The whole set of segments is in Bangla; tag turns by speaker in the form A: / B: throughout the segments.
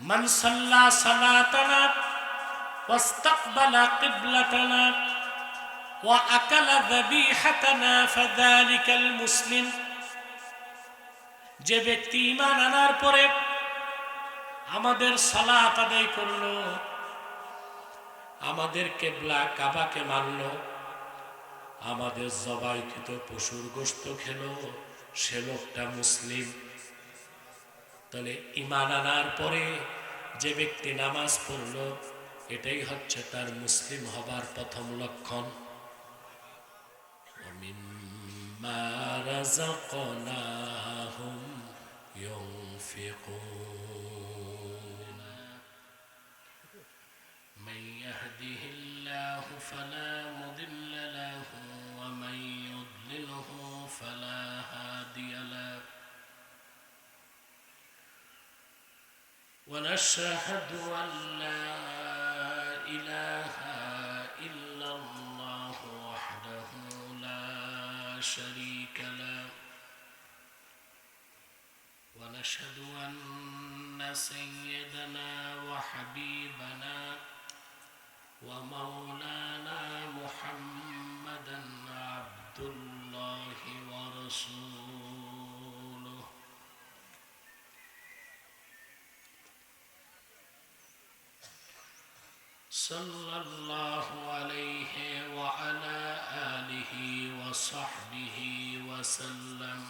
A: মান সাল্লা সালাতানা ওয়াস্তাকবালা কিবলাতানা ওয়া আকালা যাবিহাতানা ফাযালিকাল মুসলিম। যে ব্যক্তি ঈমান আনার পরে আমাদের সালাত আদায় করলো, আমাদের কিবলা কাবাকে মানলো, আমাদের জবাইকৃত পশুর গোশত খেলো, সে লোকটা মুসলিম। তাহলে ঈমান আনার পরে যে ব্যক্তি নামাজ পড়লো, এটাই হচ্ছে তার মুসলিম হবার প্রথম লক্ষণ। وَمِمَّا رَزَقْنَاهُمْ يُنْفِقُونَ مَنْ يَهْدِهِ اللَّهُ فَلَا مُضِلَّ لَهُ وَمَنْ يُضْلِلْهُ فَلَا هَادِيَ لَهُ ونشهد أن لا إله إلا الله وحده لا شريك له ونشهد أن سيدنا وحبيبنا ومولانا محمدا عبد الله ورسوله صلى الله عليه وعلى آله وصحبه وسلم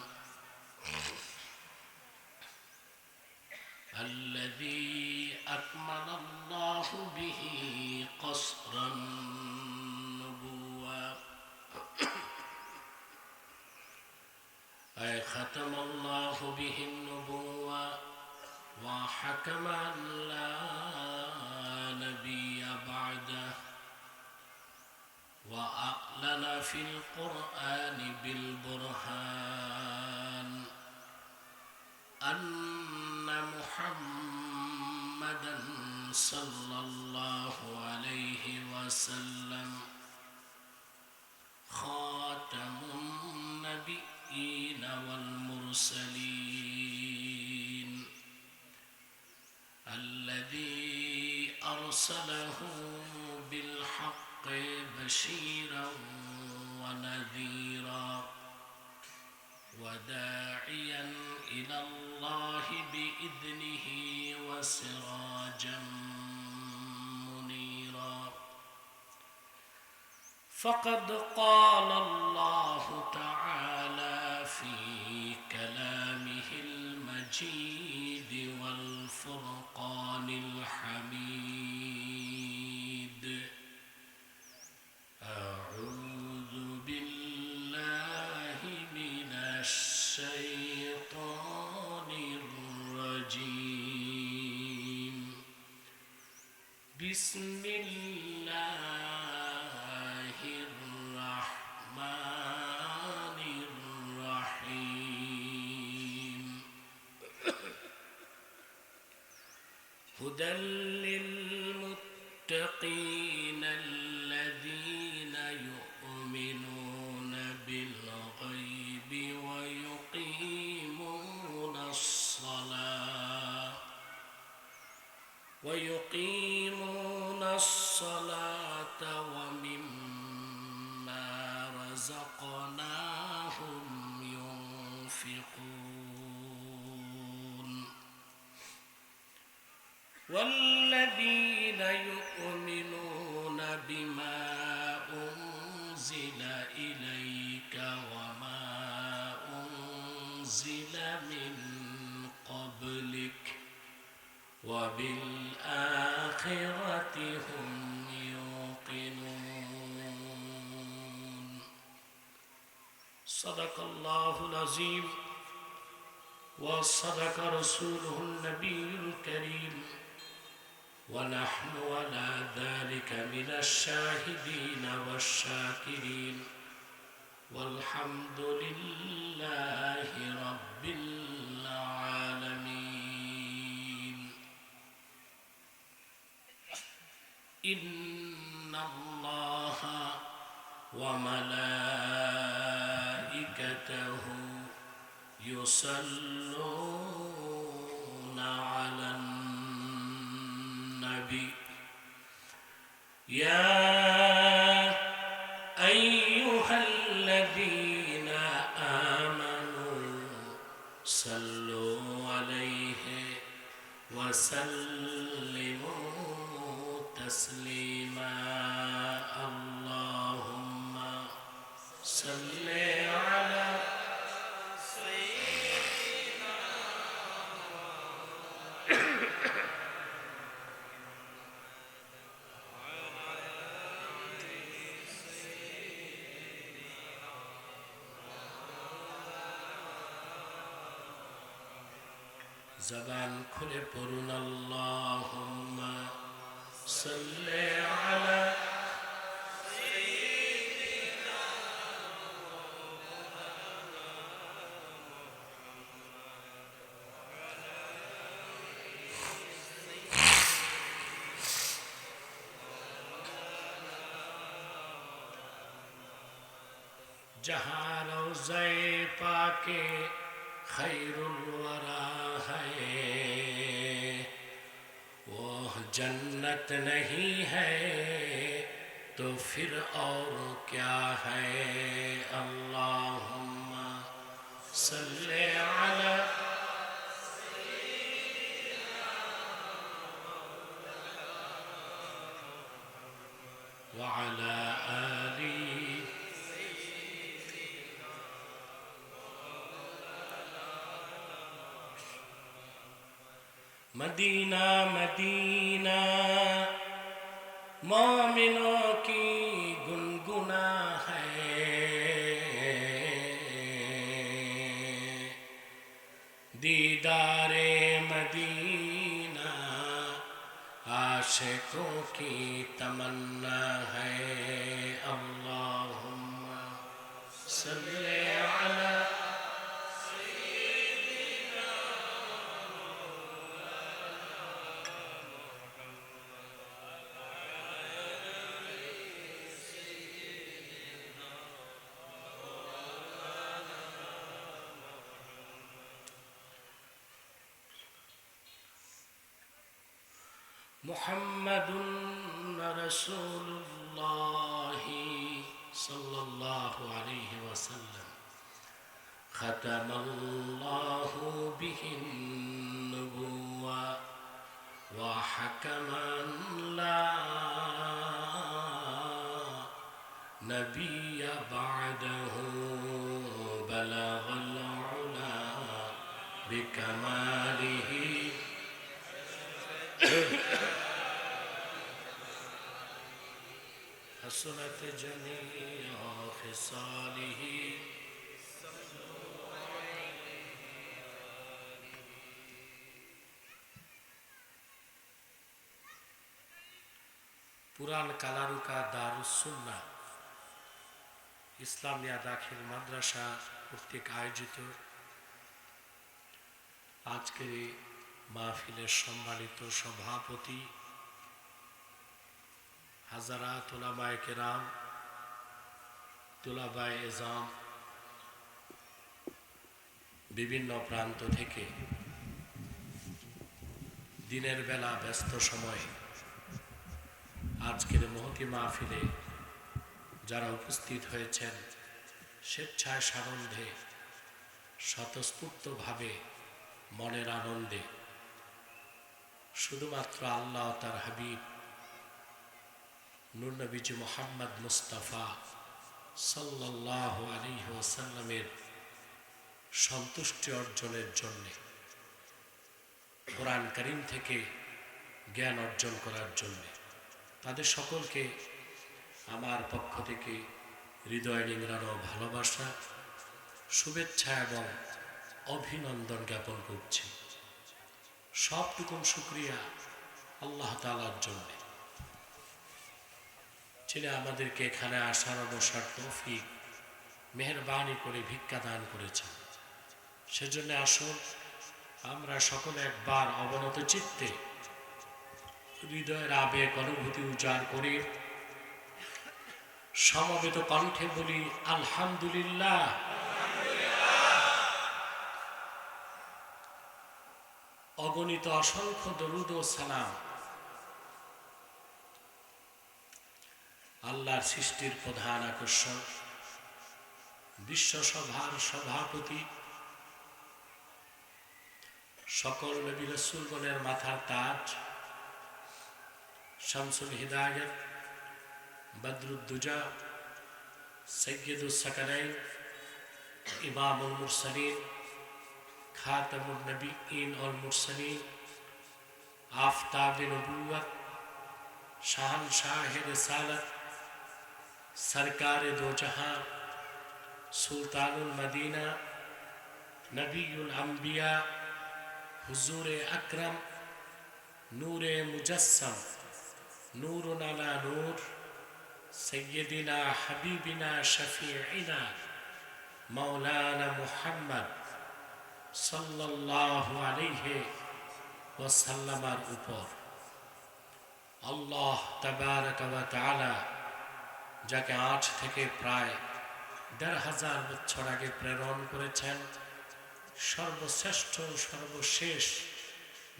A: الذي أكمل الله به قصر النبوة أي ختم الله به النبوة وحكم أن لا نبي بعده وأعلن في القرآن بالبرهان أن محمدا صلى الله عليه وسلم خاتم النبيين والمرسلين الذي أرسله بالحق بشيرا ونذيرا وداعيا إلى الله بإذنه وسراجا منيرا فقد قال الله تعالى في كلامه المجيد والفرقان الحميد أعوذ بالله من الشيطان الرجيم بسم الله الرحمن الرحيم هدى للمتقين الذين يؤمنون بالغيب ويقيمون الصلاة ومما رزقناهم ينفقون والذين يؤمنون بما أنزل إليك وما أنزل من قبلك وبالآخرة هم يوقنون صدق الله العظيم وصدق رسوله النبي الكريم ونحن على ذلك من الشاهدين والشاكرين والحمد لله رب العالمين إن الله وملائكته يصلون على النبي নবী ইয়া আইয়ুহাল্লাযীনা আমানু সাল্লু আলাইহি ওয়া সাল্লিমু তাসলিমা আল্লাহুম্মা সাল্লি আলা জবান খুলে পড়ুন আল্লাহুম্মা সাল্লি আলা जहाँ रोज़े पाके खैरुल वरा है वो जन्नत नहीं है तो फिर और क्या है अल्लाहुम्मा सल्ले अला व अला आली मदीना मदीना मोमिनों की गुनगुना है दीदारे मदीना आशिकों की तमन्ना है अल्लाहुम्मा सल्ली अला मुहम्मदुन रसूलुल्लाह सल्लल्लाहु अलैहि वसल्लम ख़तमल्लाहु बिहिन नबुव्वा व हकमन ला नबिय्य बअदहु बलगल उला बिकमालिही हसनत जमीअ खिसालिही पुरान कालारुका दारुस सुन्नाह ইসলামিয়া দাখিল মাদ্রাসা কর্তৃক আয়োজিত আজকের এই মাহফিলের সম্মানিত সভাপতি হাজারাত উলামায়ে কেরাম, তুলাবায়ে এজাম, বিভিন্ন প্রান্ত থেকে দিনের বেলা ব্যস্ত সময়ে আজকের মহতি মাহফিলে যারা উপস্থিত হয়েছেন, স্বেচ্ছায় সানন্দে স্বতঃস্ফূর্তভাবে মনের আনন্দে শুধুমাত্র আল্লাহ তার হাবিব নূর নবীজি মুহাম্মদ মুস্তাফা সাল্লাল্লাহু আলাইহি ওয়াসাল্লামের সন্তুষ্টি অর্জনের জন্য কোরআন কারীম থেকে জ্ঞান অর্জন করার জন্য তাদের সকলকে আমার পক্ষ থেকে হৃদয় নিংড়ানো ভালোবাসা, শুভেচ্ছা এবং অভিনন্দন জ্ঞাপন করছি। সবটুকুন শুকরিয়া আল্লাহ তাআলার জন্য, যিনি আমাদেরকে এখানে আসার বসার তৌফিক মেহেরবানি করে ভিক্ষা দান করেছেন। সেজন্য আসুন আমরা সকলে একবার অবনত চিত্তে হৃদয়ের আবেগ অনুভূতি উজাড় করে সমবেত কণ্ঠে বলি আলহামদুলিল্লাহ। অগণিত অসংখ্য দরুদ ও সালাম আল্লাহর সৃষ্টির প্রধান আকর্ষণ, বিশ্বসভার সভাপতি, সকল নবী রাসূলগণের মাথার তাজ, শামসুল হিদায়াত, বদরুদ্দুজা, সৈয়দুস সাকালাইন, ইমামুল মুরসালিন, খাতামুন নবিয়্যিন ওয়াল মুরসালিন, আফতাবে নবুওয়াত, শাহনশাহে রিসালাত, সরকারে দো জাহান, সুলতানুল মদিনা, নবিয়ুল আম্বিয়া, হুজুরে আকরম, নূরে মুজস্সম, নূরুন আলা নূর, সৈয়দিনা হাবিবিনা শফিঈনা মাওলানা মুহাম্মদ সাল্লাল্লাহু আলাইহি ওয়াসাল্লামের উপর আল্লাহ তাবারক ওয়া তাআলা যাকে আজ থেকে প্রায় ১৫০০ বছর আগে প্রেরণ করেছেন, সর্বশ্রেষ্ঠ সর্বশেষ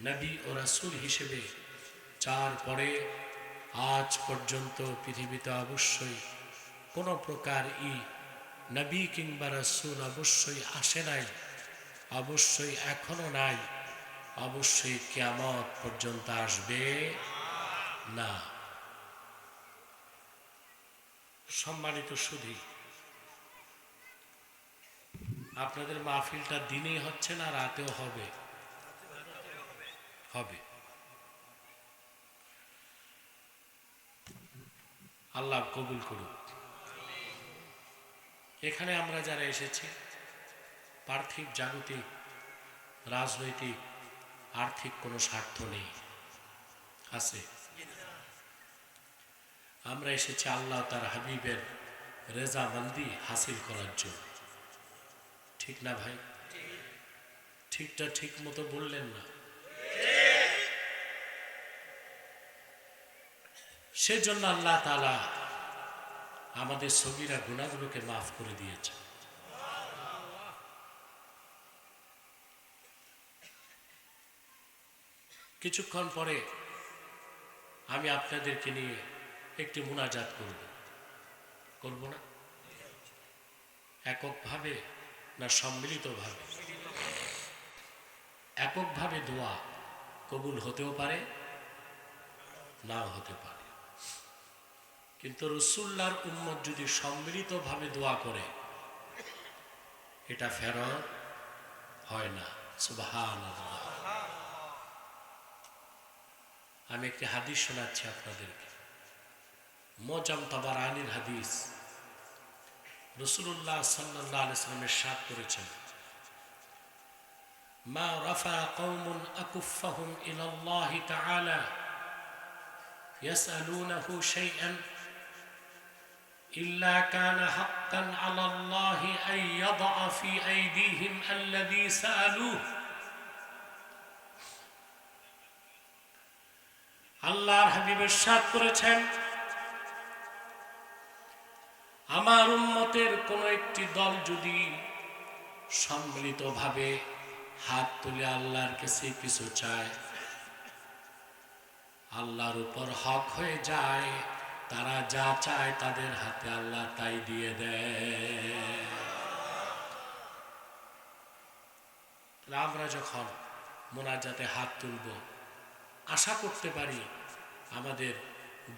A: নবী ও রাসূল হিসেবে, যার পরে আজ পর্যন্ত পৃথিবীতে অবশ্যই কোনো প্রকার নবী কিংবা রাসূল অবশ্যই আসে নাই, অবশ্যই এখনো নাই, অবশ্যই কিয়ামত পর্যন্ত আসবে না। সম্মানিত সুধী, আপনাদের মাহফিলটা দিনেই হচ্ছে না রাতেও হবে? হবে। আল্লাহ কবুল করুক। এখানে আমরা যারা এসেছি, পার্থিব, জাগতিক, রাজনৈতিক, আর্থিক কোনো স্বার্থ নেই, আছে? আমরা এসেছি আল্লাহ তার হাবিবের রেজামন্দি হাসিল করার জন্য। ঠিক না ভাই? ঠিকটা ঠিক মতো বললেন না? সেজন্য আল্লাহ তাআলা আমাদের সগীরা গুনাহগুলোকে মাফ করে দিয়েছে। কিছুক্ষণ পরে আমি আপনাদেরকে নিয়ে একটি মুনাজাত করব না? এককভাবে না সম্মিলিতভাবে? এককভাবে দোয়া কবুল হতেও পারে, নাও হতে পারে, কিন্তু রাসূলুল্লাহর উম্মত যদি সম্মিলিতভাবে দোয়া করে, এটা ফেরত হয় না। সুবহানাল্লাহ। আমি একটি হাদিস শোনাচ্ছি আপনাদেরকে, মুজাম তাবারানির হাদিস। রাসূলুল্লাহ সাল্লাল্লাহু আলাইহি ওয়াসাল্লাম ইরশাদ করেছেন, মা রাফা কওমুন আকুফাহুম ইলাল্লাহি তাআলা ইয়াসআলুনাহু শাইআন ইল্লা কানা হাক্কান আলাল্লাহি আন ইয়াদআ ফি আইদিহিম আল্লাযী সাআলুহু। আল্লাহর হাবিব ইরশাদ করেছেন, আমার উম্মতের কোন একটি দল যদি সম্মিলিতভাবে হাত তুলে আল্লাহর কাছে কিছু চায়, আল্লাহর উপর হক হয়ে যায়, তারা যা চায় তাদের হাতে আল্লাহ তাই দিয়ে দেয়। আমরা যখন মুনাজাতে হাত তুলব, আশা করতে পারি আমাদের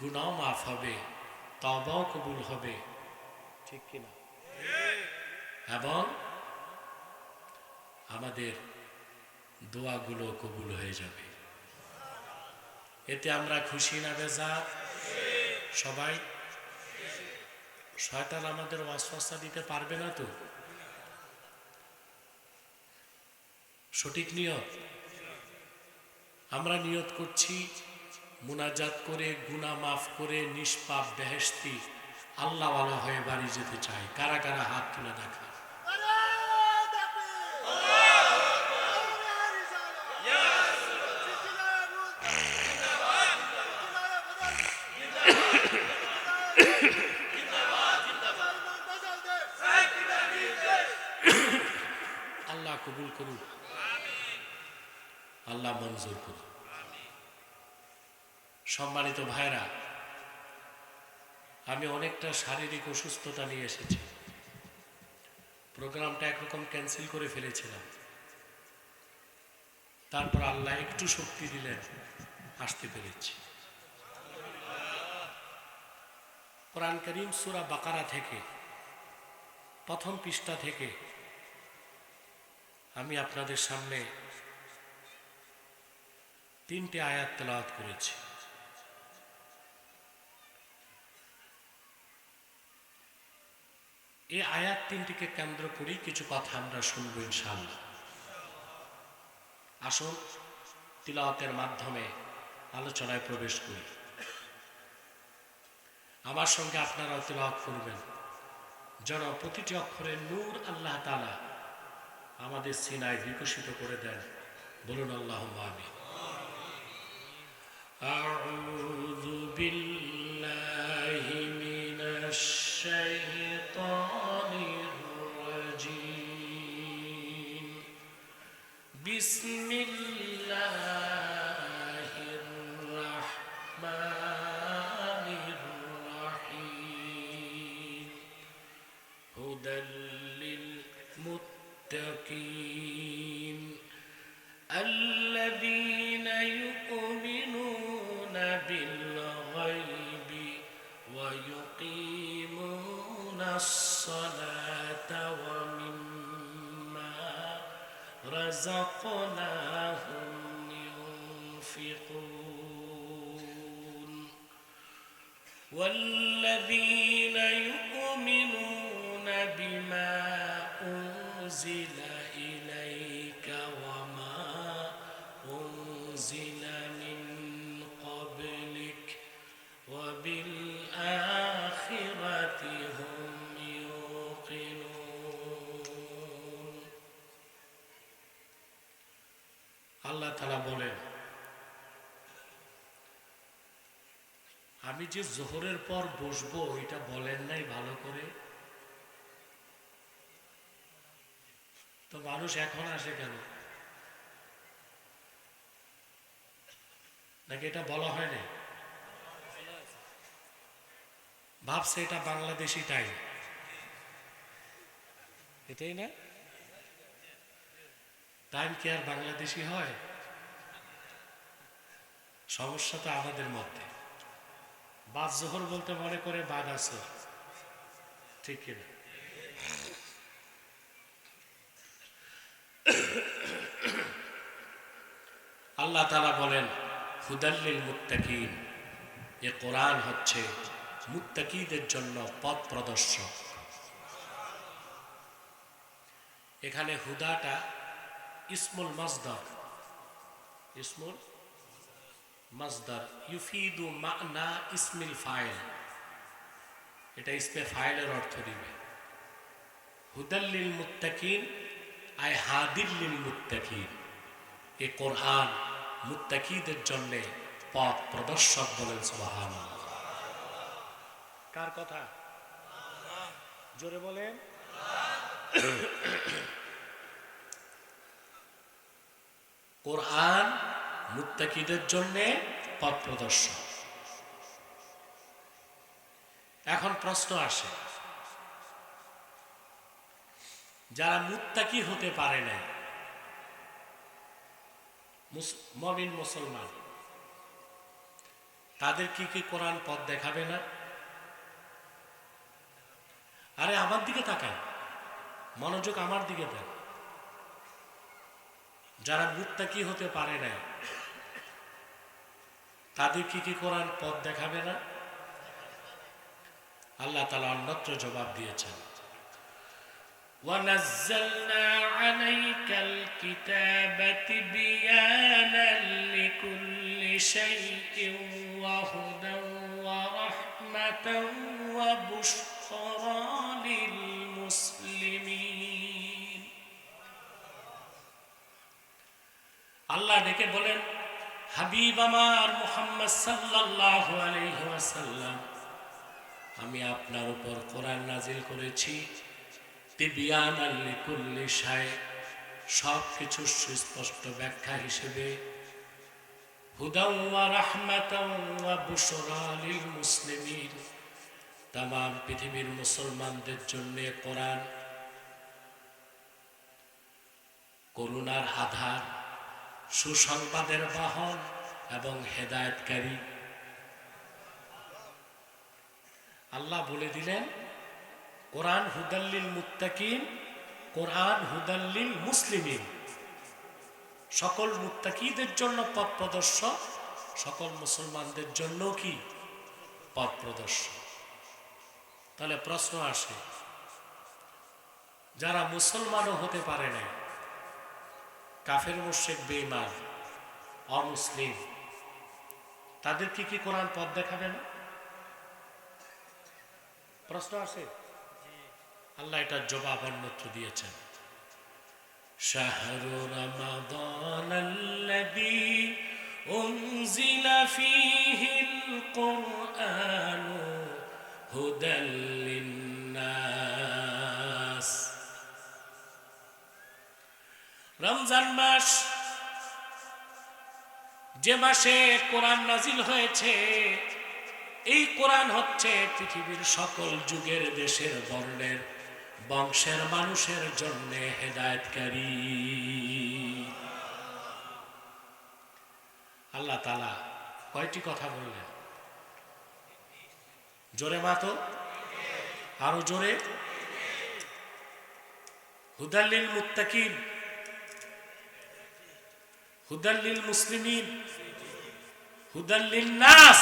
A: গুনাহ মাফ হবে, তওবাও কবুল হবে, ঠিক কিনা? এবং আমাদের দোয়াগুলো কবুল হয়ে যাবে। এতে আমরা খুশি না বেজার? সবাই? শয়তান আমাদের ওয়াসওয়াসা দিতে পারবে না তো? সঠিক নিয়ত। আমরা নিয়ত করছি মুনাজাত করে, গুনাহ মাফ করে, নিষ্পাপ বেহেশতি আল্লাহওয়ালা হয়ে বাড়ি যেতে চাই। কারা কারা হাত তুলে দেখা? আল্লাহ কবুল করুন, আল্লাহ মঞ্জুর করুন। সম্মানিত ভাইরা, আমি অনেকটা শারীরিক অসুস্থতা নিয়ে এসেছি। প্রোগ্রামটা একরকম ক্যান্সেল করে ফেলেছিলাম, তারপর আল্লাহ একটু শক্তি দিলেন, আসতে পেরেছি। কোরআন কারীম সূরা বাকারা থেকে প্রথম পৃষ্ঠা থেকে আমি আপনাদের সামনে 3টে আয়াত তেলাওয়াত করেছি। এই আয়াত 3টিকে কেন্দ্র করেই কিছু কথা আমরা শুনবো ইনশাআল্লাহ। আসুন তিলাওয়াতের মাধ্যমে আলোচনায় প্রবেশ করি। আমার সঙ্গে আপনারাও তিলাওয়াত করবেন, যেন প্রতিটি অক্ষরে নূর আল্লাহ তাআলা আমাদের সিনায় বিকশিত করে দেন। বলুন আল্লাহুম্মা আমিন। আউযু বিল্লাহি মিনাশ শাইতানির রাজীম। বিসমিল্লাহির রাহমানির রাহিম। হুদাল লিল মুত্তাকিন আল্লাযীনা ইউমিনুনা বিল গায়বি ওয়া ইউকিমুনাস সালাতা ওয়া মিম্মা রাযাকনাহুম ইউনফিকুন ওয়াল্লাযীনা ইউমিনুনা বিমা উনজিলা ইলাইকা ওয়া মা উনজিলা মিন ক্বাবলিক ওয়া বিল আখিরাতি হুম ইউকিনুন। আল্লাহ তাআলা বলেন, আমি যে জোহরের পর বসবো এটা বলেন নাই ভালো করে, তো মানুষ এখন আসে কেন? নাকি এটা বলা হয় না? ভাবছে এটা বাংলাদেশি টাইম, এটাই না? টাইম কি আর বাংলাদেশি হয়? সমস্যা তো আমাদের মধ্যে। বাদ জোহর বলতে মনে করে বাদ আসর, ঠিক কিনা? আল্লাহ তাআলা বলেন হুদাল লিল মুত্তাকিন, এ কোরআন হচ্ছে মুত্তাকিদের জন্য পথ প্রদর্শক। এখানে হুদাটা ইসমুল মাসদার, ইসমুল মাসদার ইউফিদু মা'না ইসমিল ফাইল, এটা ইসমে ফাইলের অর্থ দিবে। হুদাল লিল মুত্তাকিন আয় হাদিল লিল মুত্তাকিন, এ কোরআন মুত্তাকিদের জন্য পথ প্রদর্শক। বলেন সুবহানাল্লাহ। কার কথা? জোরে বলেন। কোরআন মুত্তাকিদের জন্য পথ প্রদর্শক। এখন প্রশ্ন আসে, যারা মুত্তাকি হতে পারে না, মুমিন মুসলমান, তাদের কি কোরআন পথ দেখাবে না? আরে আমার দিকে তাকান, মনোযোগ আমার দিকে দেন। যারা মুত্তাকি হতে পারে না, তাদের কি কোরআন পথ দেখাবে না? আল্লাহ তাআলা অন্যত্র জবাব দিয়েছেন, وَنَزَّلْنَا عَلَيْكَ الْكِتَابَ تِبْيَانًا لِكُلِّ شَيْءٍ وَهُدًى وَرَحْمَةً وَبُشْرَى لِلْمُسْلِمِينَ। আল্লাহ ডেকে বলেন, হাবিব আমার মুহাম্মদ সাল্লাল্লাহু আলাইহি ওয়াসাল্লাম, আমি আপনার উপর কোরআন নাজিল করেছি তিবয়ানাল লিকুল্লি শাই, সব কিছু সুস্পষ্ট ব্যাখ্যা হিসেবে, হুদাও ওয়া রাহমাতাও ওয়া বুশরা লিল মুসলিমিন, তাম পৃথিবীর মুসলমানদের জন্য কোরআন করুণার আধার, সুসংবাদের বাহন এবং হেদায়েতকারী। আল্লাহ বলে দিলেন কোরআন হুদাল্লিল মুত্তাকিন, কোরআন হুদাল্লিল মুসলিমিন। সকল মুত্তাকিদের জন্য পথ প্রদর্শক, সকল মুসলমানদের জন্য কি পথ প্রদর্শক। তাহলে প্রশ্ন আসে, যারা মুসলমানও হতে পারে না, কাফের মুশরিক বেঈমান অমুসলিম, তাদের কি কোরআন পথ দেখাবে না? প্রশ্ন আসে। আল্লাহ এটার জবাব অন্যত্র দিয়েছেন, শাহরু রমাদানাল্লাযী উনজিলা ফীহিল কুরআনু হুদাল লিন্নাস। রমজান মাস, যে মাসে কোরআন নাজিল হয়েছে, এই কোরআন হচ্ছে পৃথিবীর সকল যুগের, দেশের, বর্ণের, বংশের মানুষের জন্য হেদায়েতকারী। আল্লাহ তাআলা কয়টি কথা বললেন? জোরে মাতো, আরো জোরে। হুদাল্লিল মুত্তাকিন, হুদাল্লিল মুসলিমিন, হুদাল্লিন নাস।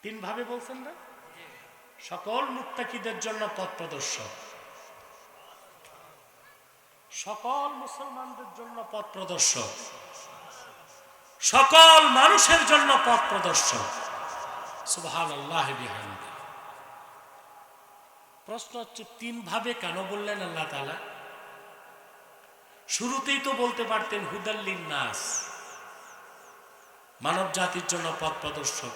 A: তিন ভাবে বলছেন না? সকল মুত্তাকিদের জন্য পথ প্রদর্শক, সকল মুসলমানদের জন্য পথ প্রদর্শক, সকল মানুষের জন্য পথ প্রদর্শক। সুবহানাল্লাহ বিহামদিহি। প্রশ্ন হচ্ছে, তিন ভাবে কেন বললেন আল্লাহ তাআলা? শুরুতেই তো বলতে পারতেন হুদাল্লিন নাস, মানব জাতির জন্য পথ প্রদর্শক।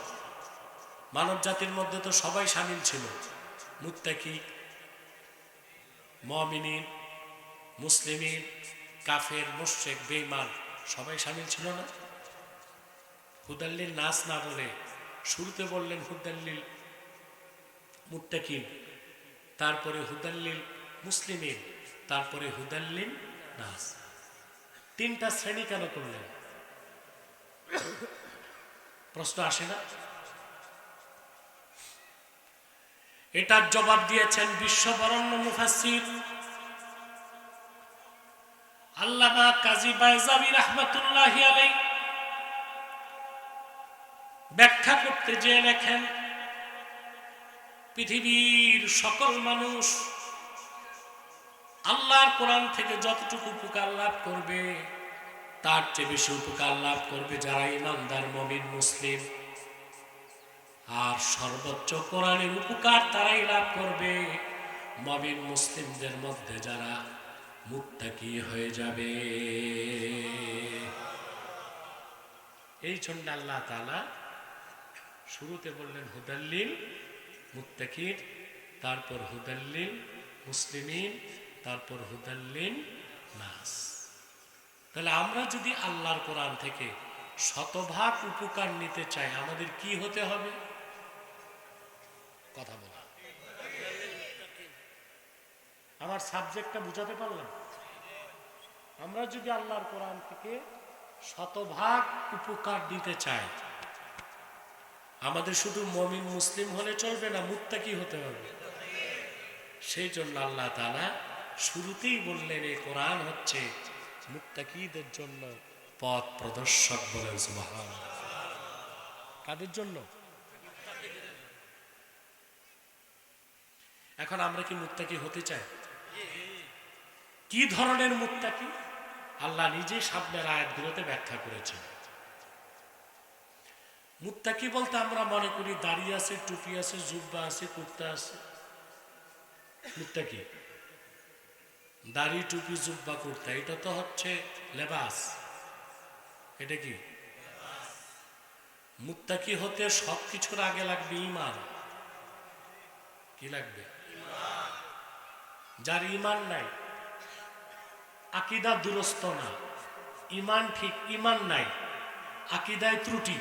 A: মানব জাতির মধ্যে তো সবাই শামিল ছিল, মুত্তাকি, মুমিনিন, মুসলিমিন, কাফের, মুশরিক, বেঈমান, সবাই শামিল ছিল না? হুদাল্লিল নাস না বলে শুরুতে বললেন হুদাল্লিল মুত্তাকিন, তারপরে হুদাল্লিল মুসলিমিন, তারপরে হুদাল্লিল নাস। তিনটা শ্রেণী কেন করলেন? প্রশ্ন আসে না? এটার জবাব দিয়েছেন বিশ্ববরেণ্য মুফাসসির আল্লামা কাজী বাইজাবী রাহমাতুল্লাহি আলাইহি। ব্যাখ্যা করতে যেয়ে লেখেন, পৃথিবীর সকল মানুষ আল্লাহর কোরআন থেকে যতটুকু উপকার লাভ করবে, তার চেয়ে বেশি উপকার লাভ করবে যারা ঈমানদার, মুমিন, মুসলিম। আর সর্বোচ্চ কোরআনের উপকার তারাই লাভ করবে মুমিন মুসলিমদের মধ্যে যারা মুত্তাকি হয়ে যাবে। এই জন্য আল্লাহ তাআলা শুরুতে বললেন হুদাল্লিল মুত্তাকিন, তারপর হুদাল্লিল মুসলিমিন, তারপর হুদাল্লিন নাস। তাহলে আমরা যদি আল্লাহর কোরআন থেকে শতভাগ উপকার নিতে চাই, আমাদের কি হতে হবে? কথা বলা। আমার সাবজেক্টটা বুঝাতে পারলাম? আমরা যদি আল্লাহর কোরআন থেকে শতভাগ উপকার দিতে চাই, আমাদের শুধু মুমিন মুসলিম হলে চলবে না, মুত্তাকি হতে হবে। সেই জন্য আল্লাহ তাআলা শুরুতেই বললেন এই কোরআন হচ্ছে মুত্তাকিদের জন্য পথ প্রদর্শক। বলেন সুবহানাল্লাহ। কাদের জন্য? এখন আমরা কি মুত্তাকি হতে চাই? কি ধরনের মুত্তাকি? আল্লাহ নিজে সামনের আয়াতগুলোতে ব্যাখ্যা করেছেন। মুত্তাকি বলতে আমরা মনে করি দাড়ি আছে, টুপি আছে, জুব্বা আছে, কুর্তা আছে, মুত্তাকি। দাড়ি, টুপি, জুব্বা, কুর্তা, এটা তো হচ্ছে লেবাস। এটা কি? মুত্তাকি হতে সবকিছুর আগে লাগবে ঈমান। কি লাগবে? যার ঈমান নাই, আকীদা দুরস্ত না, ঈমান ঠিক, ঈমান নাই, আকীদায় ত্রুটি,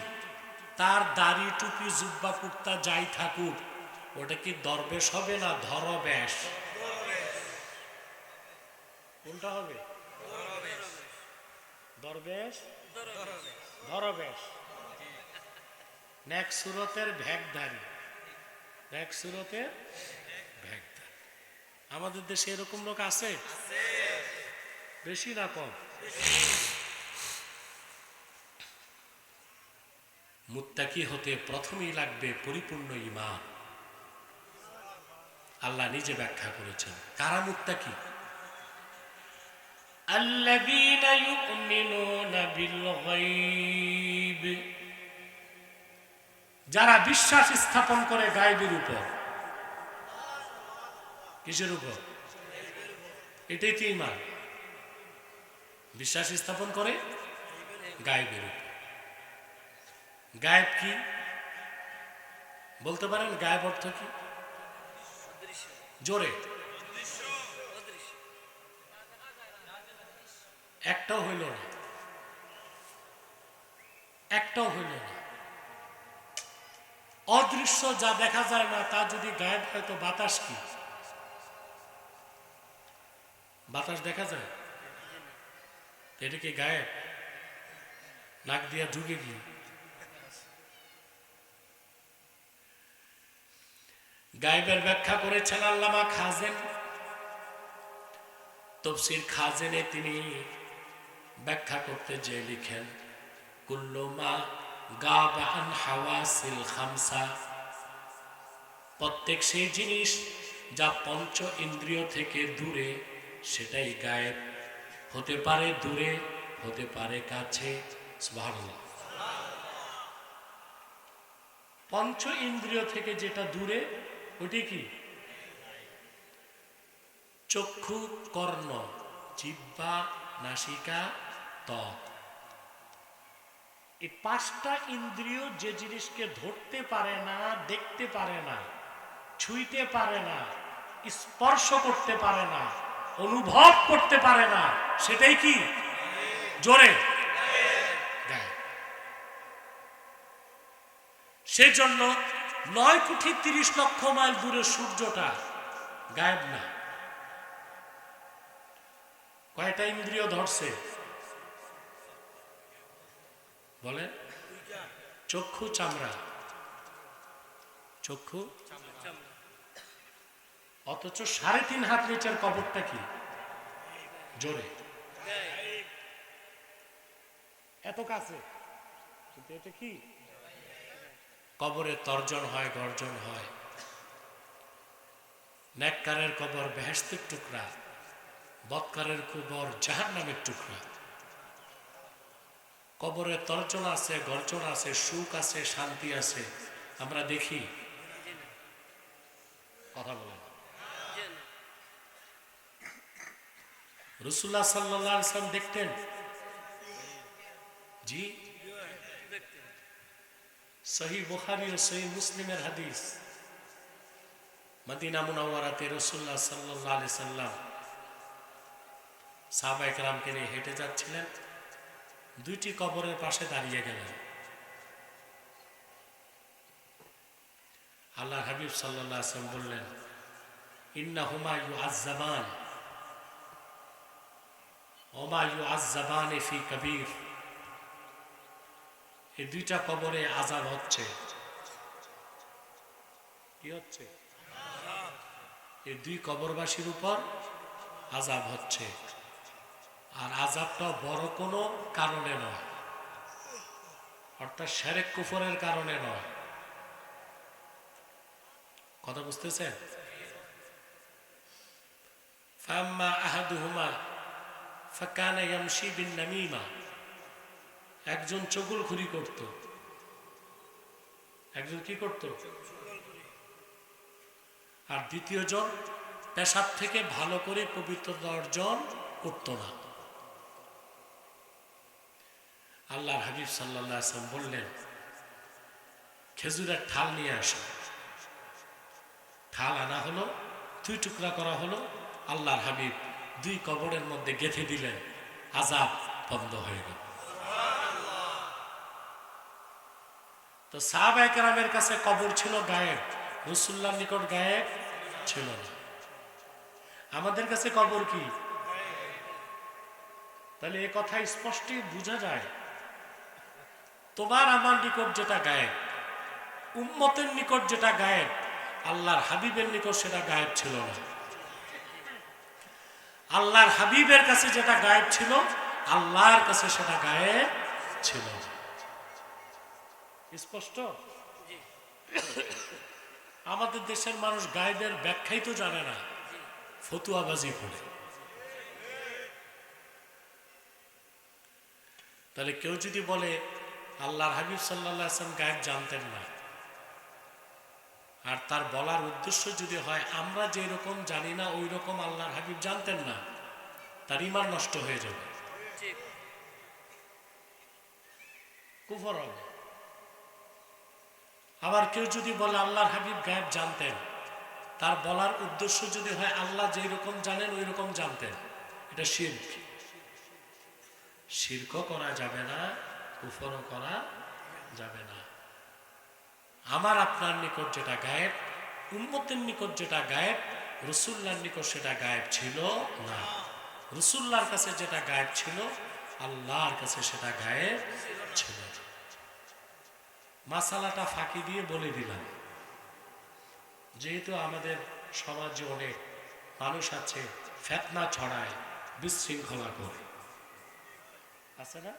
A: তার দাড়ি টুপি জুব্বা কুর্তা যাই থাকুক, ওটা কি দরবেশ হবে না ধরবেশ? কোনটা হবে? দরবেশ ধরবেশ। নেক সুরতের ভ্যাগধারী, নেক সুরতের ভ্যাগধারী। আমাদের দেশে এরকম লোক আছে? বেশি না কম? মুত্তাকি হতে প্রথমেই লাগবে পরিপূর্ণ ঈমান। আল্লাহ নিজে ব্যাখ্যা করেছেন কারা মুত্তাকি। আল্লাযীনা ইউমিনুনা বিল গায়ব, যারা বিশ্বাস স্থাপন করে গায়বের উপর। কিসের উপর? এটাই তো ঈমান। বিশ্বাস স্থাপন করে গায়বের উপর। গায়েব কি বলতে পারেন? গায়েব অর্থ কি? জোরে। একটাও হইল না, একটাও হইল না। অদৃশ্য যা দেখা যায় না তা যদি গায়েব হয় তো বাতাস কি? বাতাস দেখা যায়? এটা কি গায়েব? নাক দিয়া ঢুকে গিয়ে গায়েবের ব্যাখ্যা করেছেন আল্লামা খাজেন। তাফসীর খাজেনে তিনি ব্যাখ্যা করতে যে লিখেন, কুল্লু মা গাবা আন হাওয়াসিল খামসা, প্রত্যেক সেই জিনিস যা পঞ্চ ইন্দ্রিয় থেকে দূরে সেটাই গায়েব। হতে পারে দূরে, হতে পারে কাছে। সুবহানাল্লাহ। পঞ্চ ইন্দ্রিয় থেকে যেটা দূরে ওটি কি? চক্ষু, কর্ণ, জিহ্বা, নাসিকা, ত্বক। এই পাঁচটা ইন্দ্রিয় যে জিনিসকে ধরতে পারে না, দেখতে পারে না, ছুঁইতে পারে না, স্পর্শ করতে পারে না, অনুভব করতে পারে না, সেটাই কি? জোরে গায়েব। সেজন্য 9,30,00,000 মাইল দূরে সূর্যটা গায়েব না। কয়টা ইন্দ্রিয় ধরছে বলেন? চক্ষু, চামড়া। চক্ষু, অথচ 3.5 হাত নিচের কবরটা কি? জোরে। এত কাছে কিন্তু এটা কি? কবরে তর্জন হয়, গর্জন হয়। নেককারের কবর বেহেশতের টুকরা, বদকারের কবর জাহান্নামের টুকরা। কবরে তর্জন আছে, গর্জন আছে, সুখ আছে, শান্তি আছে। আমরা দেখি? কথা বলেন। রাসূলুল্লাহ সাল্লাল্লাহু আলাইহি ওয়াসাল্লাম দেখতেন? জি। সহিহ বুখারী ও সহিহ মুসলিমের হাদিস। মদিনা মুনাওয়ারাতে রাসূলুল্লাহ সাল্লাল্লাহু আলাইহি সাল্লাম সাহাবায়ে কেরামকে নিয়ে হেঁটে যাচ্ছিলেন। দুইটি কবরের পাশে দাঁড়িয়ে গেলেন। আল্লাহ হাবিব সাল্লাল্লাহু আলাইহি ওয়াসাল্লাম বললেন, ইন্নাহুমা ইউআযযাবান ওয়া মা ইউআযযাবানি ফি কাবীর। এই দুইটা কবরে আযাব হচ্ছে। কি হচ্ছে? এই দুই কবরবাসীর উপর আযাব হচ্ছে। আর আযাবটা বড় কোনো কারণে নয়, অর্থাৎ শিরক কুফরের কারণে নয়। কথা বুঝতেছেন? ফাম্মা আহাদুহুমা ফাকানা ইয়ামশি বিন নামিমা, একজন চগলখুরি করত। একজন কি করত? আর দ্বিতীয় জন পেশাব থেকে ভালো করে পবিত্রতা অর্জন করত না। আল্লাহর হাবিব সাল্লাল্লাহু আলাইহি ওয়াসাল্লাম বললেন, খেজুরের ঠাল নিয়ে আসো। ঠাল আনা হলো, দুই টুকরা করা হলো। আল্লাহর হাবিব দুই কবরের মধ্যে গেঁথে দিলেন, আযাব বন্ধ হয়ে গেল। তো সাহাবায়ে কেরামের কাছে কবর ছিল গায়েব, রাসূলুল্লাহর নিকট গায়েব ছিল না। আমাদের কাছে কবর কি? তাহলে এই কথা স্পষ্টই বোঝা যায়, তোমার আমার নিকট যেটা গায়েব, উম্মতের নিকট যেটা গায়েব, আল্লাহর হাবিবের নিকট সেটা গায়েব ছিল না। আল্লাহর হাবিবের কাছে যেটা গায়েব ছিল, আল্লাহর কাছে সেটা গায়েব ছিল। স্পষ্ট? আমাদের দেশের মানুষ গায়েবের ব্যাখ্যাই তো জানে না, ফতুয়াবাজি করে। তাহলে কেউ যদি বলে আল্লাহর হাবিব সাল্লাল্লাহু আলাইহি ওয়াসাল্লাম গায়েব জানতেন না, আর তার বলার উদ্দেশ্য যদি হয় আমরা যে রকম জানি না ওই রকম আল্লাহর হাবিব জানতেন না, তার ঈমান নষ্ট হয়ে যাবে, কুফর হবে। আবার কেউ যদি বলে আল্লাহর হাবিব গায়েব জানতেন, তার বলার উদ্দেশ্য যদি হয় আল্লাহ যেই রকম জানেন ওই রকম জানতেন, এটা শিরক। শিরকও করা যাবে না, কুফরও করা যাবে না। আমার আপনার নিকট যেটা গায়েব, উম্মতের নিকট যেটা গায়েব, রাসূলুল্লাহর নিকট সেটা গায়েব ছিল না। রাসূলুল্লাহর কাছে যেটা গায়েব ছিল, আল্লাহর কাছে সেটা গায়েব ছিল। মাসালাটা ফাঁকি দিয়ে বলে দিলাম, যেহেতু আমাদের সমাজে অনেক মানুষ আছে ফিতনা ছড়ায়, বিশৃঙ্খলা করে, আছে না?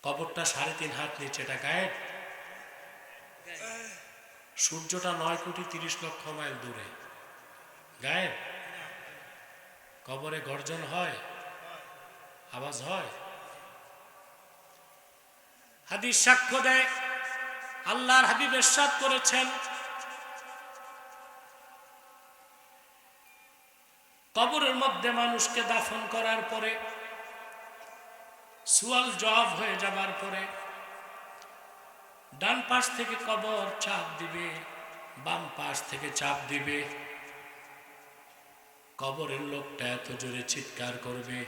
A: কবরটা 3.5 হাত নিচে, এটা গায়েব। সূর্যটা 9,30,00,000 মাইল দূরে, গায়েব। কবরে গর্জন হয়, আওয়াজ হয়। হাদিস সাক্ষ্য দেয়, আল্লাহর হাবিব ইরশাদ করেছেন, কবরের মধ্যে মানুষকে দাফন করার পরে, সুয়াল জবাব হয়ে যাবার পরে, ডান পাশ থেকে কবর চাপ দিবে, বাম পাশ থেকে চাপ দিবে। কবরের লোকটা এত জোরে চিৎকার করবে,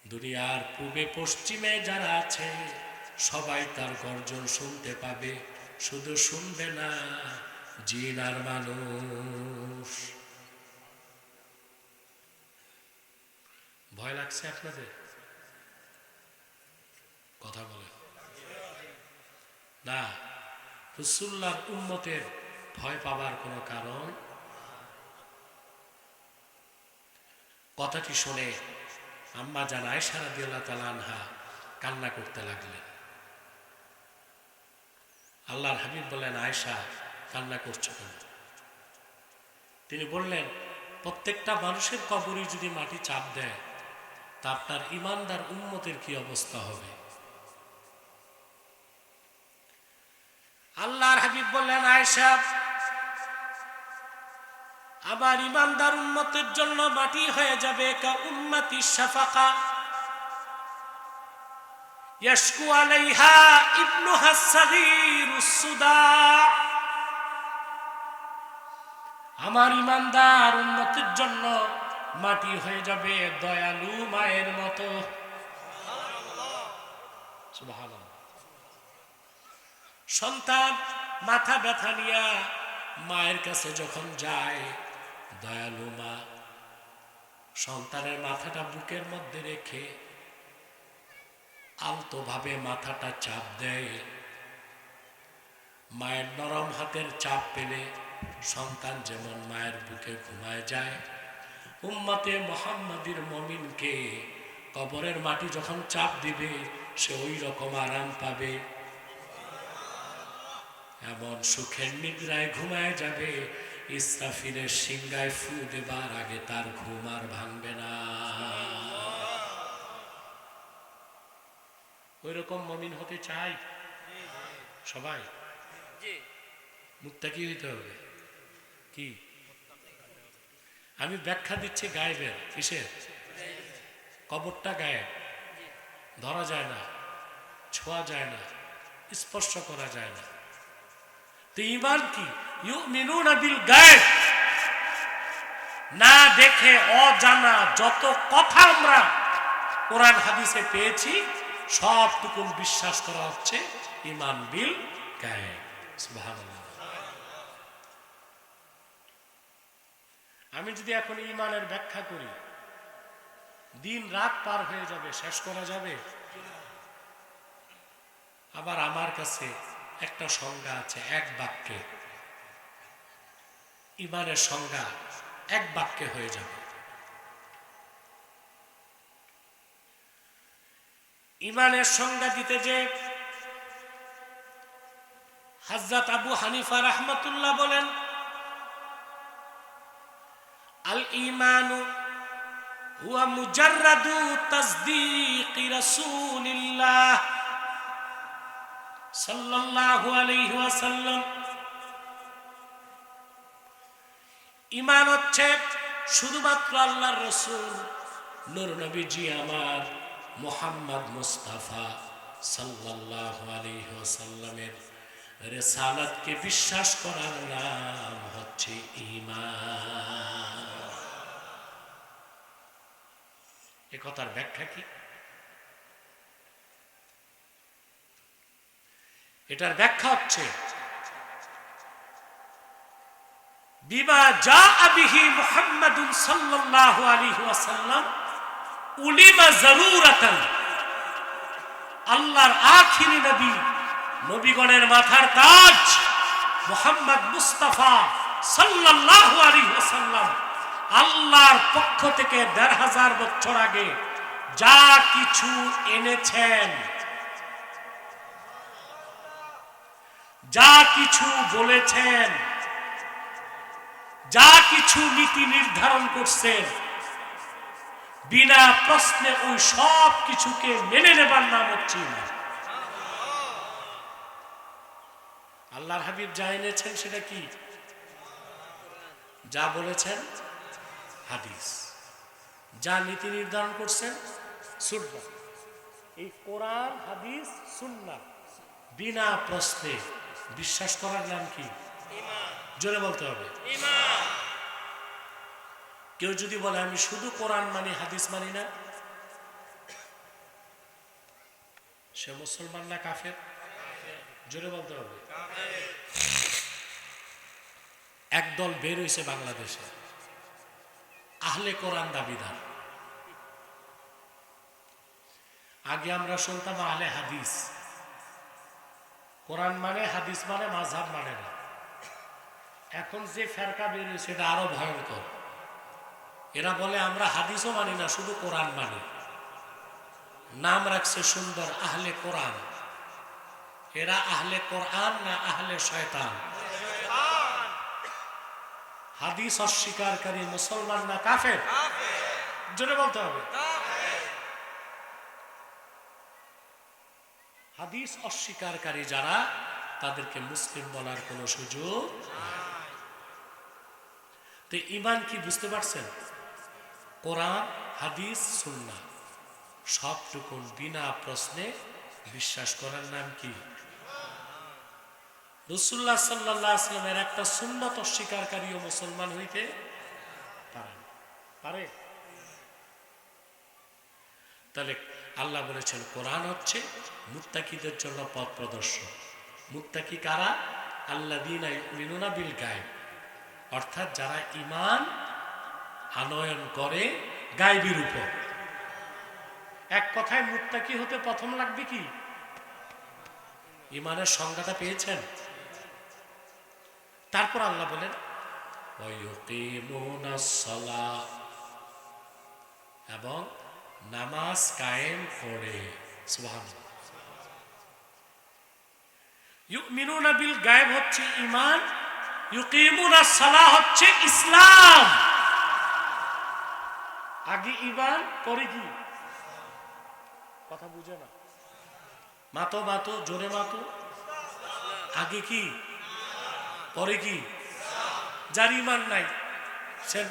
A: দুনিয়ার পূবে পশ্চিমে যারা আছে সবাই তার গর্জন শুনতে পাবে। শুধু শুনবে না, জিন আর মানুষ। ভয় লাগছে আপনাদের? কথা বলে না। রাসূলুল্লাহর উম্মতের ভয় পাবার কোনো কারণ। কথাটি শুনে আম্মা জান আয়েশা রাদিয়াল্লাহু তাআলা আনহা কান্না করতে লাগলেন। আল্লাহর হাবিব বললেন, আয়েশা কান্না করছো কেন? তিনি বললেন, প্রত্যেকটা মানুষের কবরে যদি মাটি চাপ দেয়, তা আপনার ঈমানদার উম্মতের কি অবস্থা হবে? আল্লাহর হাবিব বললেন, আয়েশা, আবার ঈমানদার উম্মতের জন্য মাটি হয়ে যাবে কা উম্মতি শাফাকা ইয়াশকু আলাইহা ইবনুহা সাগীরুস সুদা। আমার ঈমানদার উম্মতের জন্য মাটি হয়ে যাবে দয়ালু মায়ের মতো। সুবহানাল্লাহ। সন্তান মাথা ব্যথা নিয়ে মায়ের কাছে যখন যায়, দয়ালু মা সন্তানের মাথাটা বুকের মধ্যে রেখে আলতো ভাবে মাথাটা চাপ দেয়। মায়ের নরম হাতের চাপ পেলে সন্তান যেমন মায়ের বুকে ঘুমায় যায়, উম্মতে মুহাম্মাদির মুমিনকে কবরের মাটি যখন চাপ দিবে সে ওই রকম আরাম পাবে, এমন সুখের নিদ্রায় ঘুমায় যাবে। ইসরাফিলের সিংহায় ফু দেবার আগে তার ঘুম আর ভাঙবে না। ওই রকম মুমিন হতে চাই সবাই? মুত্তাকি হইতে হবে। কি আমি ব্যাখ্যা দিচ্ছি গায়েবের। কিসের? কবরটা গায়েব, ধরা যায় না, ছোঁয়া যায় না, স্পর্শ করা যায় না। তো ঈমান কি? ইউমিনুনা বিল গায়ব, না দেখে অজানা যত কথা আমরা কোরআন হাদিসে পেয়েছি, সবটুকুন বিশ্বাস করা হচ্ছে ঈমান বিল গায়ব। সুবহানাল্লাহ। আমি যদি এখন ঈমানের ব্যাখ্যা করি, দিন রাত পার হয়ে যাবে, শেষ করা যাবে? আবার আমার কাছে একটা সংজ্ঞা আছে এক বাক্যে, ঈমানের সংজ্ঞা এক বাক্যে হয়ে যাবে। ঈমানের সংজ্ঞা দিতে যে হযরত আবু হানিফা রাহমাতুল্লাহ বলেন, আল ঈমানু হুয়া মুজাররাদু তাসদীকি রাসূলিল্লাহ সাল্লাল্লাহু আলাইহি ওয়াসাল্লাম। ঈমান হচ্ছে শুধুমাত্র আল্লাহর রাসূল নূর নবীজি আমার মুহাম্মদ মুস্তাফা সাল্লাল্লাহু আলাইহি ওয়াসাল্লামের রিসালাতকে বিশ্বাস করার নাম হচ্ছে ঈমান। এই কথার ব্যাখ্যা কি? এটার ব্যাখ্যা হচ্ছে বিমা জাআ বিহি মুহাম্মাদুন সাল্লাল্লাহু আলাইহি ওয়াসাল্লাম উলিমা যারুরাতান। আল্লাহর আখিরি নবী, নবীগণের মাথার তাজ মুহাম্মদ মুস্তাফা সাল্লাল্লাহু আলাইহি ওয়াসাল্লাম আল্লাহর পক্ষ থেকে ১৫০০ বছর আগে যা কিছু এনেছেন, যা কিছু বলেছেন, যা কিছু নীতি নির্ধারণ করছেন, বিনা প্রশ্নে ওই সব কিছুকে মেনে নেবার নাম হচ্ছে ঈমান। আল্লাহর হাবিব যা এনেছেন সেটা কি? যা বলেছেন হাদিস, যা নীতি নির্ধারণ করছেন সুন্নাহ। এই কোরআন হাদিস সুন্নাহ বিনা প্রশ্নে বিশ্বাস করার নাম কি? ঈমান। জোরে বলতে হবে ঈমান। কেউ যদি বলে আমি শুধু কোরআন মানি হাদিস মানি না, সে মুসলমান না কাফের? জোরে বলতে হবে। একদল বের হইছে বাংলাদেশে, আহলে কোরআন দাবিদার। আগে আমরা শুনতাম আহলে হাদিস, কোরআন মানে হাদিস মানে মাযহাব মানে না। এখন যে ফেরকা বের হয়েছে এটা আরো ভয়ঙ্কর। এরা বলে আমরা হাদিসও মানি না, শুধু কোরআন মানি। নাম রাখছে সুন্দর আহলে কোরআন। এরা আহলে কোরআন না আহলে শয়তান? হাদিস অস্বীকারী মুসলমান না কাফের? জোরে বলতে হবে। হাদিস অস্বীকারী যারা, তাদেরকে মুসলিম বলার কোনো সুযোগ নাই। তো ঈমান কি বুঝতে পারছেন? কোরআন হাদিস সুন্নাহ সবটুকু বিনা প্রশ্নে বিশ্বাস করার নাম কি? রাসূলুল্লাহ সাল্লাল্লাহু আলাইহি ওয়াসাল্লামের একটা সুন্নাত অস্বীকারীও মুসলমান হইতে পারে? তাহলে আল্লাহ বলেছেন কোরআন হচ্ছে মুত্তাকিদের জন্য পথ প্রদর্শক। মুত্তাকি কারা? আল্লাযীনা ইউমিনুনা বিল গায়ব, অর্থাৎ যারা ঈমান আনয়ন করে গায়বের উপর। এক কথায় মুত্তাকি হতে প্রথম লাগবে কি? ঈমানের সংজ্ঞাটা পেয়েছেন? তারপর আল্লাহ বলেন ওয়ায়ুকিমুনাস সালাহ, এবং নামাজ কায়েম করে। সুবহানাল্লাহ। ইউমিনুনা বিল গায়ব হচ্ছে ঈমান, ইউকিমুনাস সালাহ হচ্ছে ইসলাম। আগে ঈমান পরে কি? কথা বুঝে না? মাতো জোরে মাতো। আগে কি পরে কি? যার ঈমান নাই সে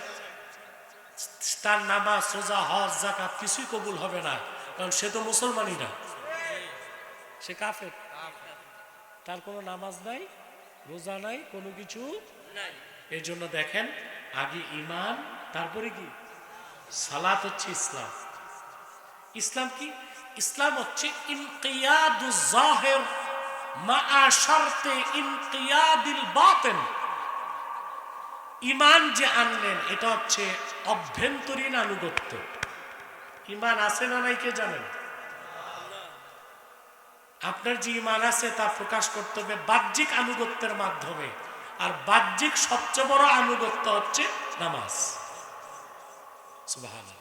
A: তার নামাজ রোজা হজ যাকাত কিছুই কবুল হবে না, কারণ সে তো মুসলমানই না, সে কাফের। তার কোনো নামাজ নাই, রোজা নাই, কোনো কিছু নাই। এই জন্য দেখেন আগে ঈমান, তারপরে কি? সালাত হচ্ছে ইসলাম। ইসলাম কি? ইসলাম হচ্ছে ইনকিয়াদুজ জাহির মা শারতে ইনকিয়াদিল বাতিন। ঈমান যে আনলেন এটা হচ্ছে অভ্যন্তরীণ আনুগত্য। ঈমান আছে না নাই কে জানেন? আপনার যে ঈমান আছে তা প্রকাশ করতে হবে বাহ্যিক আনুগত্যের মাধ্যমে, আর বাহ্যিক সবচেয়ে বড় আনুগত্য হচ্ছে নামাজ। সুবহানাল্লাহ।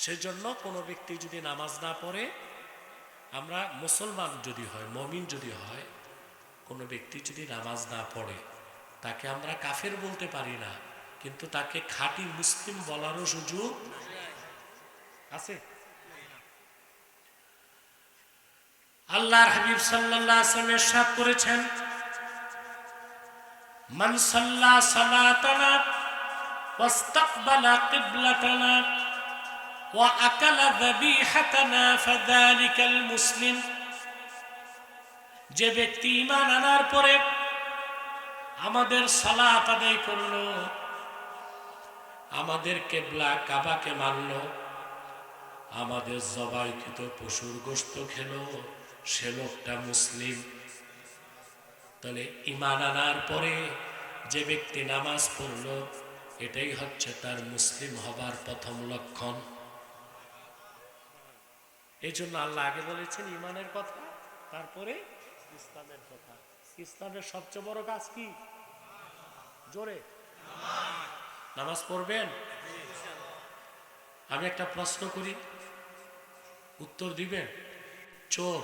A: সেজন্য কোনো ব্যক্তি যদি নামাজ না পড়ে, আমরা মুসলমান যদি হয়, মুমিন যদি হয়, কোনো ব্যক্তি যদি নামাজ না পড়ে তাকে আমরা কাফের বলতে পারি না, কিন্তু তাকে খাঁটি মুসলিম বলারও সুযোগ আছে। আল্লাহর হাবিব সাল্লাল্লাহু আলাইহি ওয়াসাল্লাম ইরশাদ করেছেন, মান সাল্লা সালাতানা ওয়াস্তাকবালা কিবলাতানা ওয়া আকালা যাবিহাতানা ফাযালিকাল মুসলিম। যে ব্যক্তি ঈমান আনার পরে আমাদের সালাত আদায় করলো, আমাদের কিবলা কাবাকে মানলো, আমাদের জবাইকৃত পশুর গোশত খেলো, সে লোকটা মুসলিম। তাহলে ঈমান আনার পরে যে ব্যক্তি নামাজ পড়লো, এটাই হচ্ছে তার মুসলিম হবার প্রথম লক্ষণ। এই জন্য আল্লাহ আগে বলেছেন ঈমানের কথা, তারপরে ইসলামের কথা। ইসলামের সবচেয়ে বড় কাজ কি? জোরে নামাজ পড়বেন। আমি একটা প্রশ্ন করি, উত্তর দিবেন? চোর,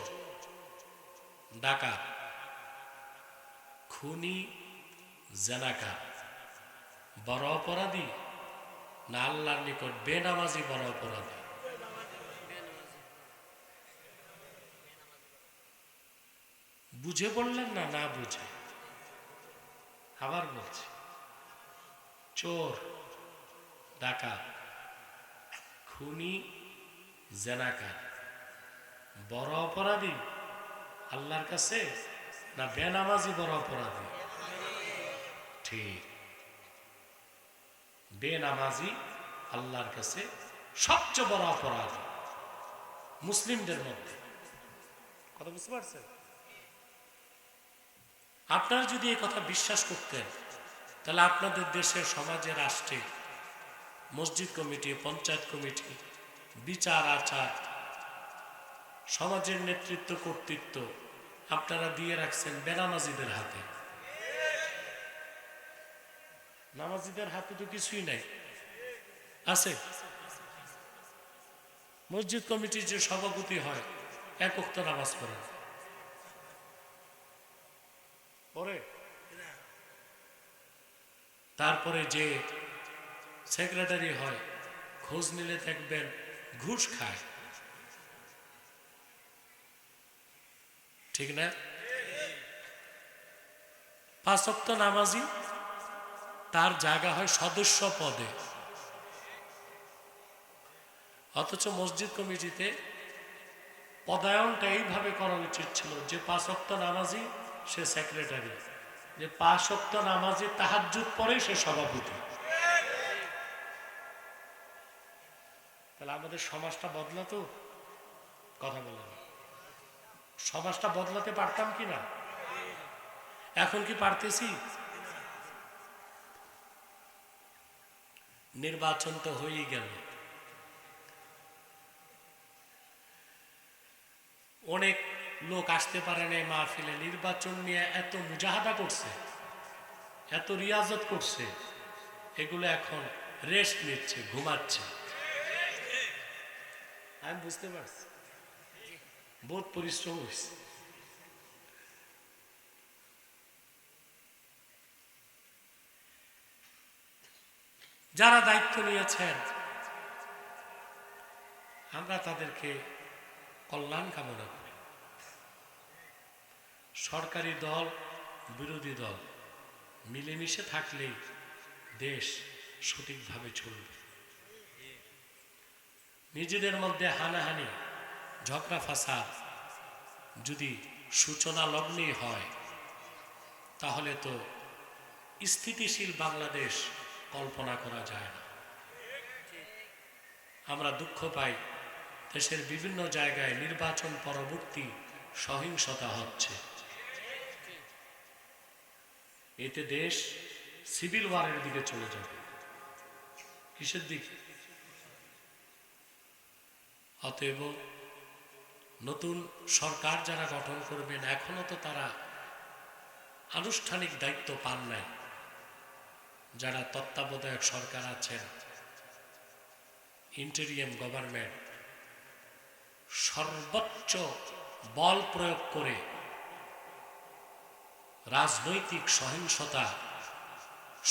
A: ডাকাত, খুনি, জেনাকার বড় অপরাধী না আল্লাহর নিকট বেনামাজি বড় অপরাধী? বুঝে বললেন না? না বুঝে আবার বলছি, চোর, ডাকাত, খুনি, জেনাকার বড় অপরাধী আল্লাহর কাছে না বেনামাজি বড় অপরাধী? ঠিক, বেনামাজি আল্লাহর কাছে সবচেয়ে বড় অপরাধী মুসলিমদের মধ্যে। কথা বুঝতে পারছেন? আপনারা যদি এই কথা বিশ্বাস করতেন, তাহলে আপনাদের দেশের, সমাজে, রাষ্ট্রে মসজিদ কমিটি, পঞ্চায়েত কমিটি, বিচার আচার, সমাজের নেতৃত্ব, কর্তৃত্ব আপনারা দিয়ে রাখছেন বেনামাজিদের হাতে। নামাজিদের হাতে তো কিছুই নাই, আছে? মসজিদ কমিটির যে সভাপতি হয় এক ওয়াক্ত নামাজ পড়ে, তারপরে যে সেক্রেটারি হয় খোঁজ নিলে দেখবেন ঘুষ খায়, ঠিক না? 5 ওয়াক্ত নামাজি, তার জায়গা হয় সদস্য পদে। অথচ মসজিদ কমিটিতে পদায়নটা এইভাবে করা উচিত ছিল যে 5 ওয়াক্ত নামাজি সে সেক্রেটারি, যে 5 ওয়াক্ত নামাজি তাহাজ্জুদ পড়ে সে সভাপতি। তাহলে আমাদের সমাজটা বদলাতো? কথা বলেন, সমাজটা বদলাতে পারতাম কি না? এখন কি পারতেছি? নির্বাচন তো হয়েই গেল, অনেক লোক আসতে পারে না মাহফিলে। নির্বাচন নিয়ে এত মুজাহাদা করছে, এত রিয়াজত করছে, এগুলো এখন রেস্ট নিচ্ছে, ঘুমাচ্ছে। আমি বুঝতে পারছি, বহুত পরিশ্রম হয়েছে। যারা দায়িত্ব নিয়েছেন আমরা তাদেরকে কল্যাণ কামনা করি। সরকারি দল, বিরোধী দল মিলেমিশে থাকলেই দেশ সঠিকভাবে চলবে। নিজেদের মধ্যে হানাহানি, ঝগড়া ফাসাদ যদি সূচনা লগ্নেই হয়, তাহলে তো স্থিতিশীল বাংলাদেশ কল্পনা করা যায় না। আমরা দুঃখ পাই, দেশের বিভিন্ন জায়গায় নির্বাচন পরবর্তী সহিংসতা হচ্ছে। এতে দেশ সিভিল ওয়ারের দিকে চলে যাবে। কিসের দিকে? অতএব নতুন সরকার যারা গঠন করবেন, এখনো তো তারা আনুষ্ঠানিক দায়িত্ব পান নাই। যারা তত্ত্বাবধায়ক সরকার আছেন, ইন্টেরিয়াম গভর্নমেন্ট, সর্বোচ্চ বল প্রয়োগ করে রাজনৈতিক সহিংসতা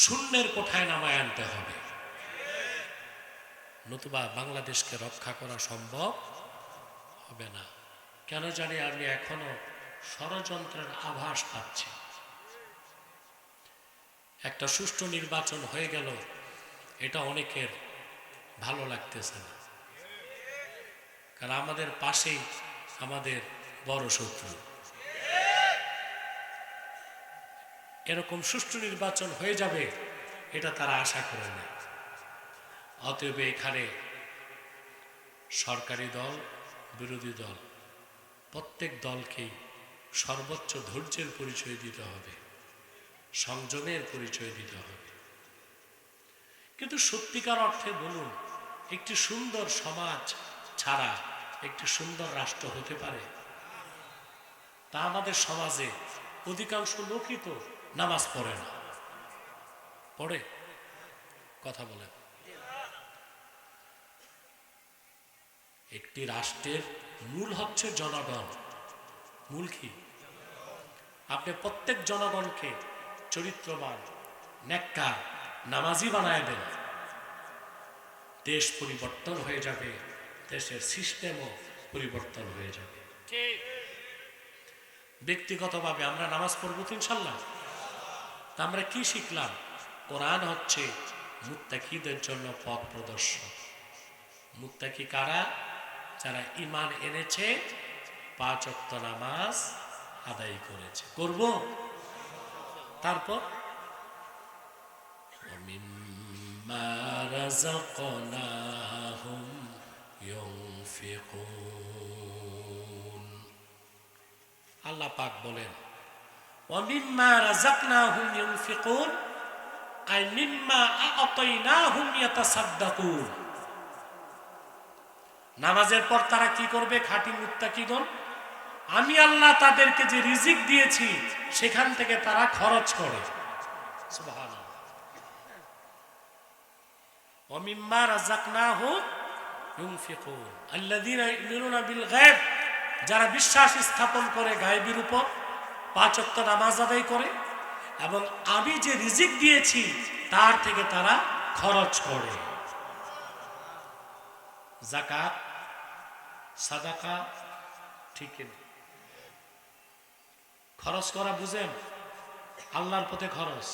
A: শূন্যের কোঠায় নামায় আনতে হবে, নতুবা বাংলাদেশকে রক্ষা করা সম্ভব হবে না। কেন জানি আমি এখনো ষড়যন্ত্রের আভাস পাচ্ছি। একটা সুষ্ঠু নির্বাচন হয়ে গেল, এটা অনেকের ভালো লাগতেছে না, কারণ আমাদের পাশেই আমাদের বড় শত্রু। এরকম সুষ্ঠু নির্বাচন হয়ে যাবে এটা তারা আশা করে না। অতএব এখানে সরকারি দল, বিরোধী দল, প্রত্যেক দলকেই সর্বোচ্চ ধৈর্যের পরিচয় দিতে হবে, সংযমের পরিচয় দিতে হবে। কিন্তু সত্যিকার অর্থে বলুন, একটি সুন্দর সমাজ ছাড়া একটি সুন্দর রাষ্ট্র হতে পারে? তা আমাদের সমাজে অধিকাংশ লোকই তো নামাজ পড়ে না। পড়ে? কথা বলেন। একটি রাষ্ট্রের মূল হচ্ছে জনগণ। মূল কি? আপনি প্রত্যেক জনগণকে চরিত্রবান, নেককার, নামাজি বানায় দেন, দেশ পরিবর্তন হয়ে যাবে, দেশের সিস্টেমও পরিবর্তন হয়ে যাবে। ব্যক্তিগতভাবে আমরা নামাজ পড়বো তো ইনশাল্লাহ। তা আমরা কি শিখলাম? কোরআন হচ্ছে মুত্তাকিদের জন্য পথ প্রদর্শক। মুত্তাকি কারা? যারা ঈমান এনেছে, 5 ওয়াক্ত নামাজ আদায় করেছে। করব? তারপর وَمِمَّا رَزَقْنَاهُمْ يُنْفِقُونَ। আল্লাহ পাক বলেন وَمِمَّا رَزَقْنَاهُمْ يُنْفِقُونَ أي مِمَّا أَعْطَيْنَاهُمْ يَتَصَدَّقُونَ। নামাজের পর তারা কি করবে? খাঁটি মুত্তাকিগণ, আমি আল্লাহ তাদেরকে যে রিজিক দিয়েছি সেখান থেকে তারা খরচ করে। সুবহানাল্লাহ। وَمِمَّا رَزَقْنَاهُمْ يُنْفِقُونَ الَّذِينَ يُؤْمِنُونَ بِالْغَيْبِ। যারা বিশ্বাস স্থাপন করে গায়বের উপর, 5 ওয়াক্ত নামাজ আদায় করে, এবং আমি যে রিজিক দিয়েছি তার থেকে তারা খরচ করে। যাকাত, সাদাকা, ঠিক না? খরচ করা বুঝেন? আল্লাহর পথে খরচ।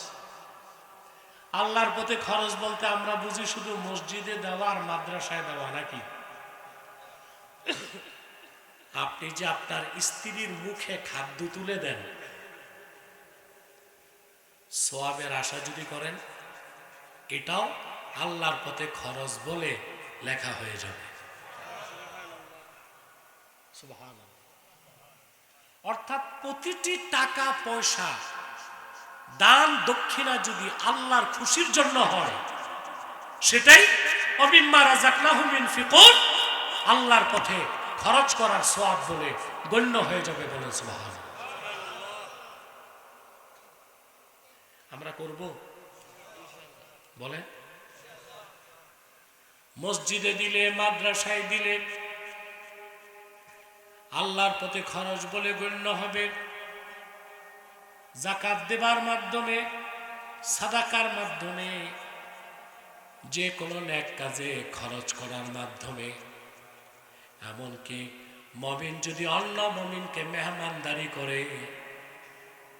A: আল্লাহর পথে খরচ বলতে আমরা বুঝি শুধু মসজিদে দেওয়া আর মাদ্রাসায় দেওয়া, নাকি? আপনি যে আপনার স্ত্রীর মুখে খাদ্য তুলে দেন, সওয়াবের আশা যদি করেন, এটাও আল্লাহর পথে খরচ বলে লেখা হয়ে যাবে। সুবহানাল্লাহ। অর্থাৎ প্রতিটি টাকা পয়সা, দান দক্ষিণা যদি আল্লাহর খুশির জন্য হয়, সেটাই وَمِمَّا رَزَقْنَاهُمْ يُنْفِقُونَ আল্লাহর পথে খরচ করার সওয়াব বলে গণ্য হয়ে যাবে। বলেন সুবহানাল্লাহ। আমরা করব? বলেন। মসজিদে দিলে, মাদ্রাসায় দিলে আল্লাহর পথে খরচ বলে গণ্য হবে। যাকাত দেবার মাধ্যমে, সাদাকার মাধ্যমে, যে কোনো নেক কাজে খরচ করার মাধ্যমে, এমনকি মুমিন যদি অন্য মুমিনকে মেহমানদারি করে,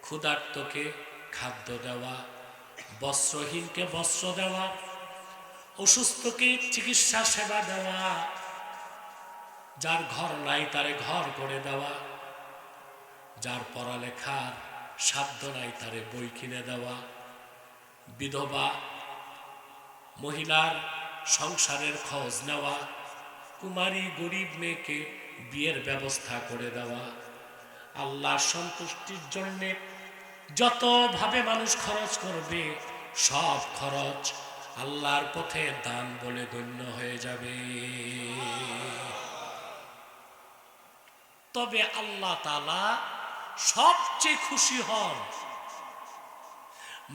A: ক্ষুধার্তকে খাদ্য দেওয়া, বস্ত্রহীনকে বস্ত্র দেওয়া, অসুস্থকে চিকিৎসা সেবা দেওয়া, যার ঘর নাই তারে ঘর করে দেওয়া, যার পড়ালেখার সাধ্য নাই তারে বই কিনে দেওয়া, বিধবা মহিলার সংসারের খোঁজ নেওয়া, কুমারী গরিব মেয়েকে বিয়ের ব্যবস্থা করে দেওয়া, আল্লাহর সন্তুষ্টির জন্য যতভাবে মানুষ খরচ করবে সব খরচ আল্লাহর পথে দান বলে গণ্য হয়ে যাবে। তবে আল্লাহ তাআলা সবচেয়ে খুশি হন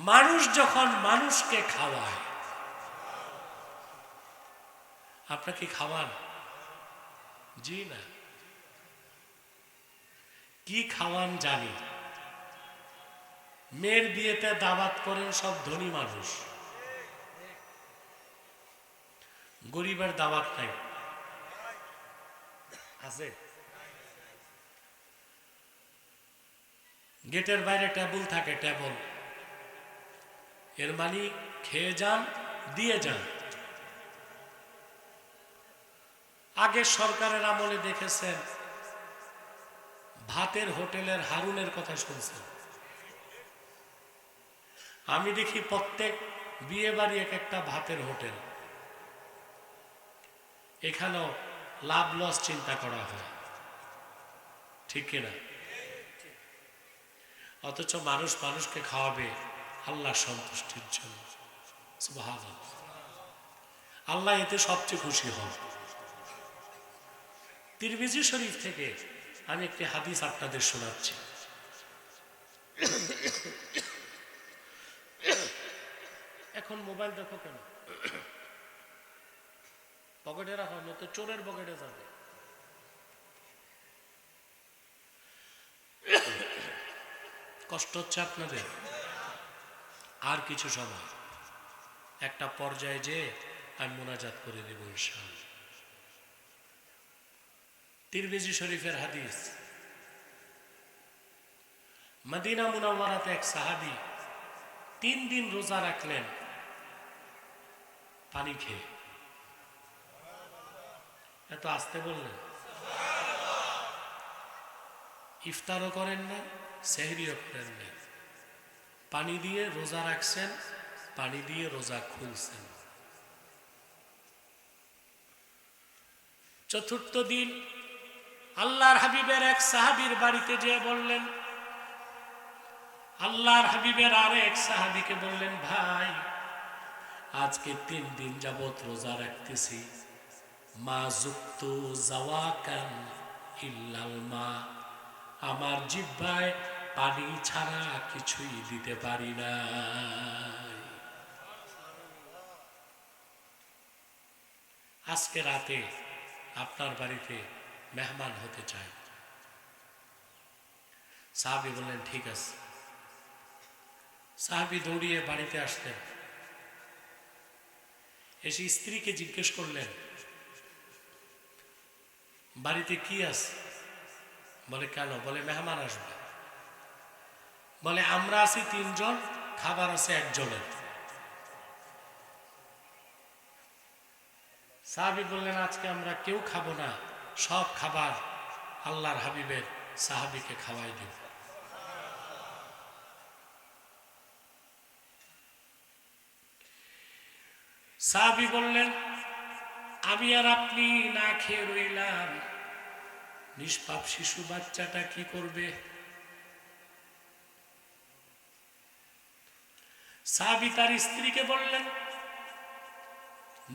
A: মানুষ যখন মানুষকে খাওয়ায়। আপনারা কি খাওয়ান? জি না। কি খাওয়ান জানি। মেয়ের বিয়েতে দাওয়াত করেন সব ধনী মানুষ, গরিবের দাওয়াত নাই। আছে? গেটের বাইরে টেবল থাকে, টেবল, এর মানে খেয়ে যান, দিয়ে যান। আগে সরকারের আমলে দেখেছেন ভাতের হোটেলের হারুনের কথা শুনছেন। আমি দেখি প্রত্যেক বিয়ে বাড়ি এক একটা ভাতের হোটেল। এখানেও লাভ লস চিন্তা করা হয়, ঠিক কিনা? অথচ মানুষ মানুষকে খাওয়াবে আল্লাহ সন্তুষ্টির জন্য। সুবহানাল্লাহ। আল্লাহ এতে সবচেয়ে খুশি হন। তিরমিজি শরীফ থেকে আমি একটি হাদিস আপনাদের শোনাচ্ছি। এখন মোবাইল দেখো কেন? পকেটে রাখো, নয়তো চোরের পকেটে যাবে। কষ্ট হচ্ছে আপনাদের? আর কিছু সময়, একটা পর্যায়ে যে আমি মোনাজাত করে দেব ইনশাআল্লাহ। তিরমিজি শরীফের হাদিস। মদিনা মুনাওয়ারাতে এক সাহাবী 3 দিন রোজা রাখলেন পানি খেয়ে। এত আস্তে বললেন? ইফতারও করেন না, সেহরিও করেন না, পানি দিয়ে রোজা রাখছেন, পানি দিয়ে রোজা খুলছেন। চতুর্থ দিন আল্লাহর হাবিবের এক সাহাবীর বাড়িতে যেয়ে বললেন, আল্লাহর হাবিবের আর এক সাহাবীকে বললেন, ভাই আজকে 3 দিন যাবত রোজা রাখতেছি, মা যুক্তু জাওয়াকান ইল্লাল মা, আমার জিহ্বায় পানি ছাড়া কিছুই দিতে পারি না। আজকে রাতে আপনার বাড়িতে মেহমান হতে চাই। সাহাবী বললেন ঠিক আছে। সাহাবী দৌড়িয়ে বাড়িতে আসলেন, এসে স্ত্রীকে জিজ্ঞেস করলেন বাড়িতে কি আছে? বলে কেন? বলে মেহমান আসবে। বলে আমরা আছি 3 জন, খাবার আছে 1 জনের। সাহাবী বললেন আজকে আমরা কেউ খাবো না, সব খাবার আল্লাহর হাবিবের সাহাবীকে খাওয়াই দেব। সাহাবী বললেন আমি আর আপনি না খেয়ে রইলাম, নিষ্পাপ শিশু বাচ্চাটা কি করবে? সাহাবী তার স্ত্রীকে বললেন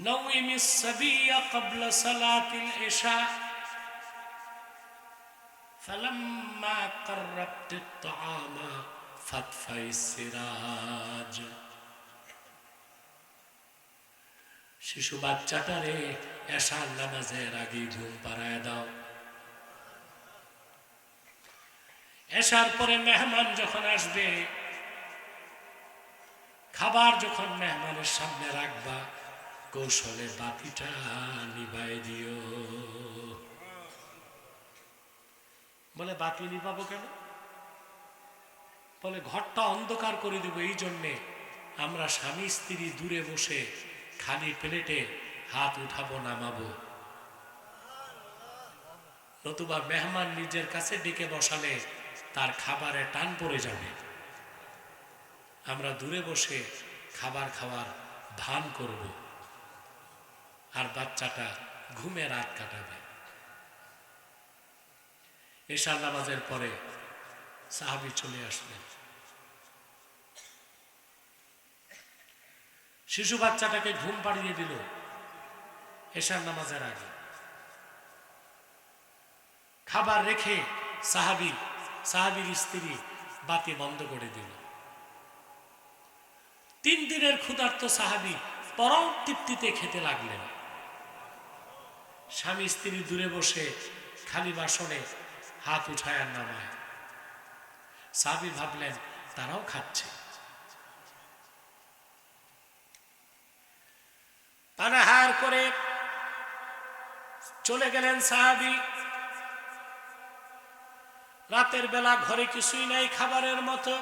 A: নাউমিস সাবিয়া ক্বাবলা সালাতিল ইশা ফালাম্মা কাররাবতিত তাআমা ফাতফাইস সিরাজ। শিশু বাচ্চাটারে এশার নামাজের আগে ঘুম পাড়ায় দাও। এশার পরে মেহমান যখন আসবে, খাবার যখন মেহমানের সামনে রাখবা, কৌশলে বাতিটা নিভাই দিও। বলে বাতি নিভাবো কেন? বলে ঘরটা অন্ধকার করে দিব, এই জন্যে আমরা স্বামী স্ত্রী দূরে বসে খালি প্লেটে হাত উঠাবো নামাবো, নতুবা মেহমান নিজের কাছে ডেকে বসালে তার খাবারে টান পড়ে যাবে। আমরা দূরে বসে খাবার খাওয়ার ভান করব। আর বাচ্চাটা ঘুমে রাত কাটাবে। এশার নামাজের পরে সাহাবী চলে আসলেন। শিশু বাচ্চাটাকে ঘুম পাড়িয়ে দিল এশার নামাজের আগে। খাবার রেখে সাহাবীর স্ত্রী বাতি বন্ধ করে দিল। 3 দিনের ক্ষুধার্ত সাহাবী পরম তৃপ্তিতে খেতে লাগলেন। স্বামী স্ত্রী দূরে বসে খালি বাসনে হাত উঠায় আর নামায়। সাহাবী ভাবলেন তারাও খাচ্ছে। পানাহার করে চলে গেলেন সাহাবী। রাতের বেলা ঘরে কিছুই নাই খাবারের মতো।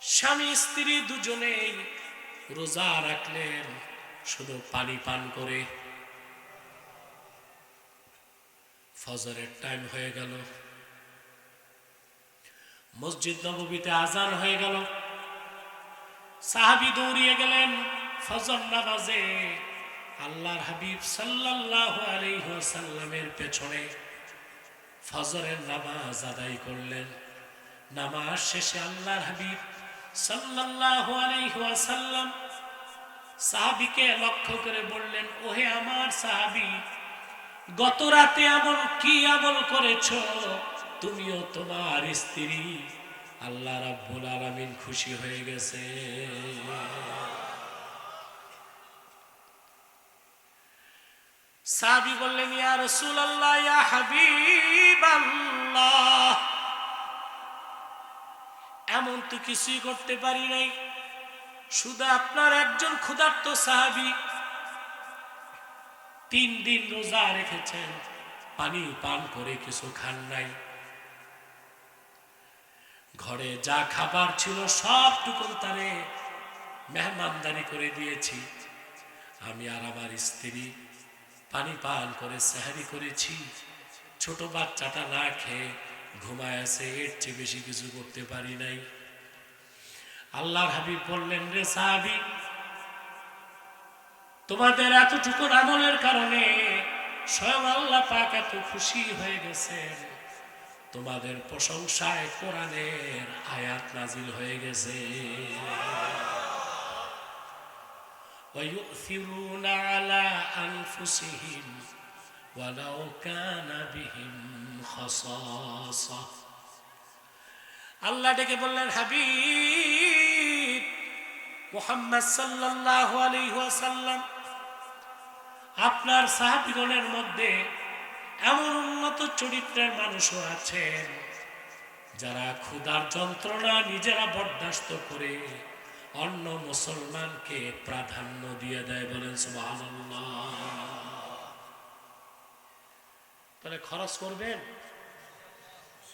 A: স্বামী স্ত্রী দুজনেই রোজা রাখলেন শুধু পানি পান করে। ফজরের টাইম হয়ে গেল, মসজিদ নববীতে আজান হয়ে গেল। সাহাবী দৌড়িয়ে গেলেন ফজর নামাজে আল্লাহর হাবিব সাল্লাল্লাহু আলাইহি ওয়াসাল্লামের পেছনে ফজরের নামাজ আদায় করলেন। নামাজ শেষে আল্লাহর হাবিব সাল্লাল্লাহু আলাইহি ওয়াসাল্লাম সাহাবীকে লক্ষ্য করে বললেন, ওহে আমার সাহাবী, গত রাতে এমন কি আমল করেছো তুমিও তোমার স্ত্রী আল্লাহ রাব্বুল আলামিন খুশি হয়ে গেছে। সাহাবী বললেন, ইয়া রাসূলুল্লাহ, ইয়া হাবিবাল্লাহ, এমন তো কিছুই করতে পারি নাই, শুধু আপনার একজন ক্ষুধার্ত সাহাবী 3 দিন রোজা রেখেছেন, পানি পান করে কিছু খান নাই। ঘরে যা খাবার ছিল সবটুকু তারে মেহমানদারি করে দিয়েছি। আমি আর আমার স্ত্রী পানি পান করে সেহরি করেছি। ছোট বাচ্চাটা না খেয়ে ঘুমায় আছে, এর চেয়ে বেশি কিছু করতে পারি নাই। আল্লাহর হাবিব বললেন, রে সাহাবী, তোমাদের এতটুকু আমলের কারণে স্বয়ং আল্লাহ পাক এত খুশি হয়ে গেছেন। তোমাদের প্রশংসায় কোরআনের আয়াত নাজিল হয়ে গেছে। وَيُؤْثِرُونَ عَلَى أَنفُسِهِمْ وَلَوْ كَانَ بِهِمْ خَصَاصَةٌ। আল্লাহ ডেকে বললেন, হাবিব মুহাম্মদ সাল্লাল্লাহু আলাইহি ওয়াসাল্লাম, আপনার সাহাবীগণের মধ্যে এমন উন্নত চরিত্রের মানুষও আছেন যারা ক্ষুধার যন্ত্রণা নিজেরা বরদাস্ত করে অন্য মুসলমানকে প্রাধান্য দিয়ে দেয়। বলেন সুবহানাল্লাহ। তাহলে খরচ করবেন,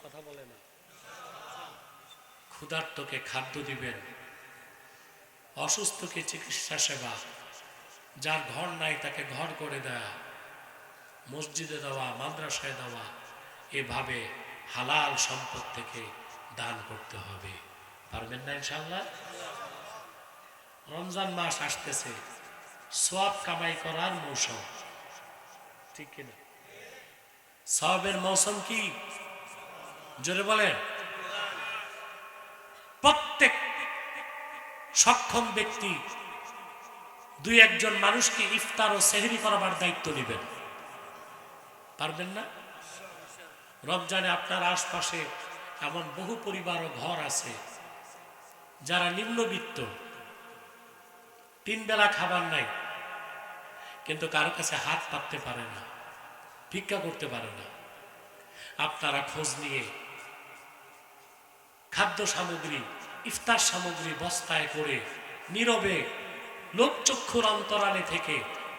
A: কথা বলে না। ক্ষুধার্তকে খাদ্য দিবেন, অসুস্থকে চিকিৎসা সেবা, যার ঘর নাই তাকে ঘর করে দেওয়া, মসজিদে দেওয়া, মাদ্রাসায় দেওয়া, এভাবে হালাল সম্পদ থেকে দান করতে হবে। পারবেন না ইনশাআল্লাহ? রমজান মাস আসতেছে, সওয়াব কামাই করার মৌসুম, ঠিক কিনা? সওয়াবের মৌসুম কি? জোরে বলেন। প্রত্যেক সক্ষম ব্যক্তি 2-1 জন মানুষকে ইফতার ও সেহরি করাবার দায়িত্ব নেবেন। পারবেন না? রমজানে আপনার আশপাশে এমন বহু পরিবার ও ঘর আছে যারা নিম্নবিত্ত, 3 বেলা খাবার নাই, কিন্তু কারো কাছে হাত পাততে পারে না, ভিক্ষা করতে পারে না। আপনারা খোঁজ নিয়ে খাদ্য সামগ্রী, ইফতার সামগ্রী বস্তায় করে নীরবে লোকচক্ষুর অন্তরালে থেকে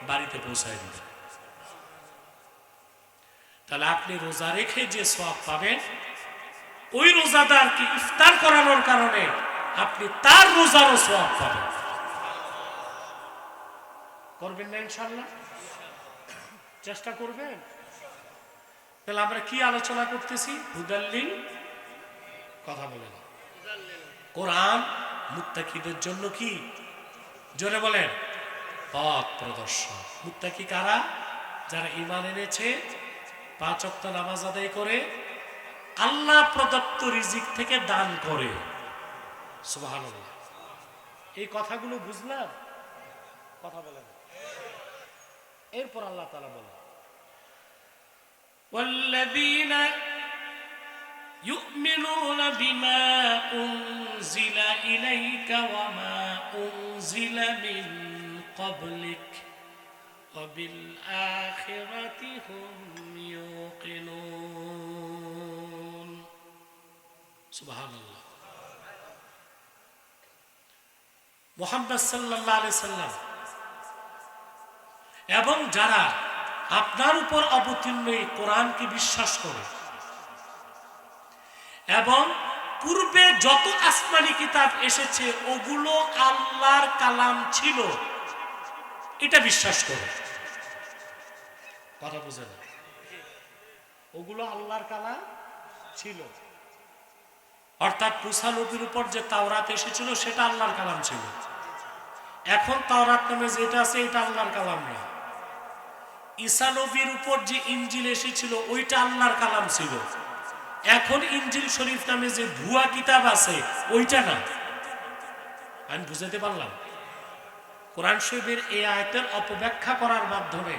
A: বাড়িতে পৌঁছায় দিবেন। তাহলে আপনি রোজা রেখে যে সওয়াব পাবেন, ওই রোজাদারকে ইফতার করানোর কারণে আপনি তার রোজারও সওয়াব পাবেন। করবেন না ইনশাআল্লাহ? চেষ্টা করবেন। তাহলে আমরা কি আলোচনা করতেছি? হুদাল্লিল, কথা বলেন। কোরআন মুত্তাকিদের জন্য কি? জোরে বলেন। পথ প্রদর্শক। মুত্তাকি কারা? যারা ঈমান এনেছে, 5 ওয়াক্ত নামাজ আদায় করে, আল্লাহ প্রদত্ত রিজিক থেকে দান করে। সুবহানাল্লাহ। এই কথাগুলো বুঝলাম? কথা বলেন। এরপর আল্লাহ তাআলা বলেন, ওয়াল্লাযীনা يؤمنون بما أنزل إليك وما أنزل من قبلك وبالآخرة هم يوقنون سبحان الله মুহাম্মদ সাল্লাল্লাহু আলাইহি সাল্লাম এবং যারা আপনার উপর অবতীর্ণ এই কোরআনকে বিশ্বাস করে এবং পূর্বে যত আসমানি কিতাব এসেছে ওগুলো আল্লাহর কালাম ছিল, এটা বিশ্বাস করে। কথা বুঝেন? ওগুলো আল্লাহর কালাম ছিল, অর্থাৎ মুসা নবীর উপর যে তাওরাত এসেছিল সেটা আল্লাহর কালাম ছিল। এখন তাওরাত নামে যেটা আছে এটা আল্লাহর কালাম না। ঈসা নবীর উপর যে ইনজিল এসেছিল ওইটা আল্লাহর কালাম ছিল। এখন ইনজিল শরীফ নামে যে ভুয়া কিতাব আছে ওইটা না। আমি বুঝাতে পারলাম? কোরআন শরীফের এই আয়াতের অপব্যাখ্যা করার মাধ্যমে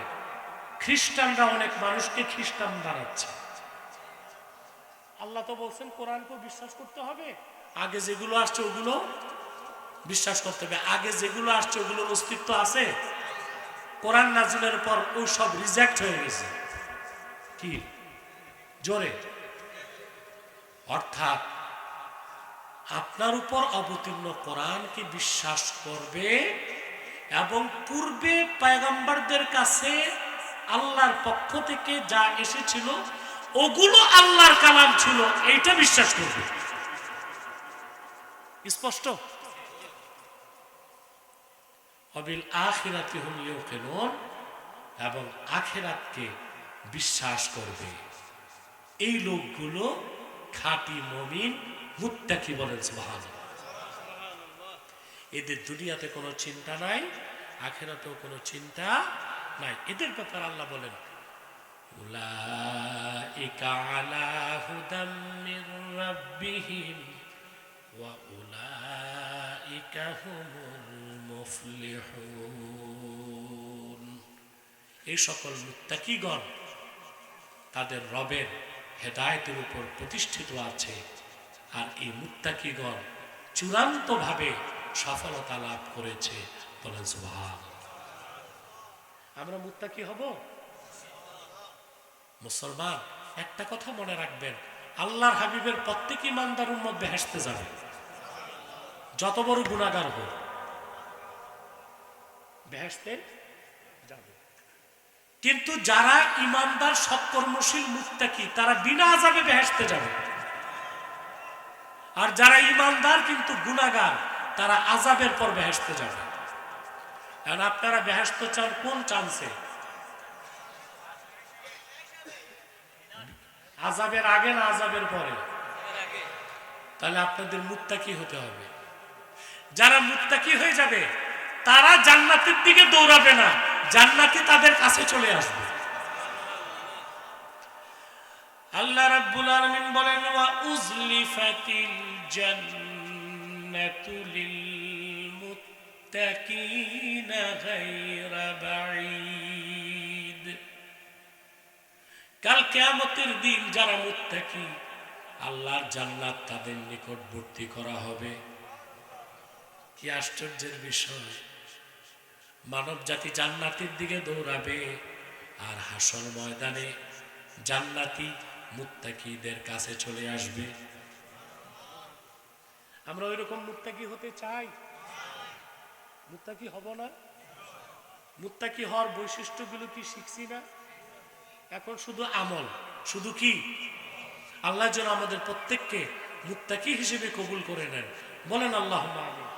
A: খ্রিস্টানরা অনেক মানুষকে খ্রিস্টান বানাচ্ছে। আল্লাহ তো বলছেন কোরআনকে বিশ্বাস করতে হবে, আগে যেগুলো আসছে ওগুলো বিশ্বাস করতে হবে। আগে যেগুলো আসছে ওগুলোর অস্তিত্ব আছে? কোরআন নাজিলের পর ওই সব রিজেক্ট হয়ে গেছে। কি জোরে? অর্থাৎ আপনার উপর অবতীর্ণ কোরআনকে বিশ্বাস করবে এবং পূর্বে পয়গম্বরদের কাছে আল্লাহর পক্ষ থেকে যা এসেছিল ওগুলো আল্লাহর কালাম ছিল এইটা বিশ্বাস করবে। স্পষ্ট? ওয়াবিল আখিরাতি হুম ইউকিনুন, এবং আখিরাতকে বিশ্বাস করবে। এই লোকগুলো খাঁটি মুমিন মুত্তাকি। বলেন সুবহানাল্লাহ। এদের দুনিয়াতে কোনো চিন্তা নাই, আখিরাতেও কোনো চিন্তা নাই। এদের ব্যাপারে আল্লাহ বলেন, উলাইকা আলা হুদাম মির রাব্বিহিম ওয়া উলাইকা হুমুল মুফলিহুন। এই সকল মুত্তাকিগণ তাদের রবের হেদায়েতের উপর প্রতিষ্ঠিত আছে, আর এই মুত্তাকিগণ চূড়ান্তভাবে সফলতা লাভ করেছে। বলেন সুবহানাল্লাহ। আমরা মুত্তাকি হব? মুসলমান একটা কথা মনে রাখবেন, আল্লাহর হাবিবের প্রত্যেক ইমানদার উম্মত বেহেশতে যাবে, যত বড় গুনাহগার হোক বেহেশতে যাবে। কিন্তু যারা ইমানদার সৎকর্মশীল মুত্তাকি তারা বিনা আযাবে বেহেশতে যাবে, আর যারা ইমানদার কিন্তু গুনাহগার তারা আযাবের পর বেহেশতে যাবে। এখন আপনারা বেহেশত চান কোন চান্সে? আযাবের আগে না আযাবের পরে? তাহলে আপনাদের মুত্তাকি হতে হবে। যারা মুত্তাকি হয়ে যাবে তারা জান্নাতের দিকে দৌড়াবে না, জান্নাতি তাদের কাছে চলে আসবে। আল্লাহ রাব্বুল আলামিন বলেন, ওয়া উজলিফাতিল জান্নাতু লিল মুত্তাকিনা গায়রা বাঈদ। কাল কিয়ামতের দিন যারা মুত্তাকি আল্লাহর জান্নাত তাদের নিকটবর্তী করা হবে। কি আশ্চর্যের বিষয়! মানব জাতি জান্নাতের দিকে দৌড়াবে, আর হাসর ময়দানে জান্নাতি মুত্তাকিদের কাছে চলে আসবে। আমরা ওইরকম মুত্তাকি হতে চাই? মুত্তাকি হব না? মুত্তাকি হওয়ার বৈশিষ্ট্যগুলো কি শিখছি না? এখন শুধু আমল, শুধু কি আল্লাহ যেন আমাদের প্রত্যেককে মুত্তাকি হিসেবে কবুল করে নেন। বলেন আল্লাহুম্মা আমিন।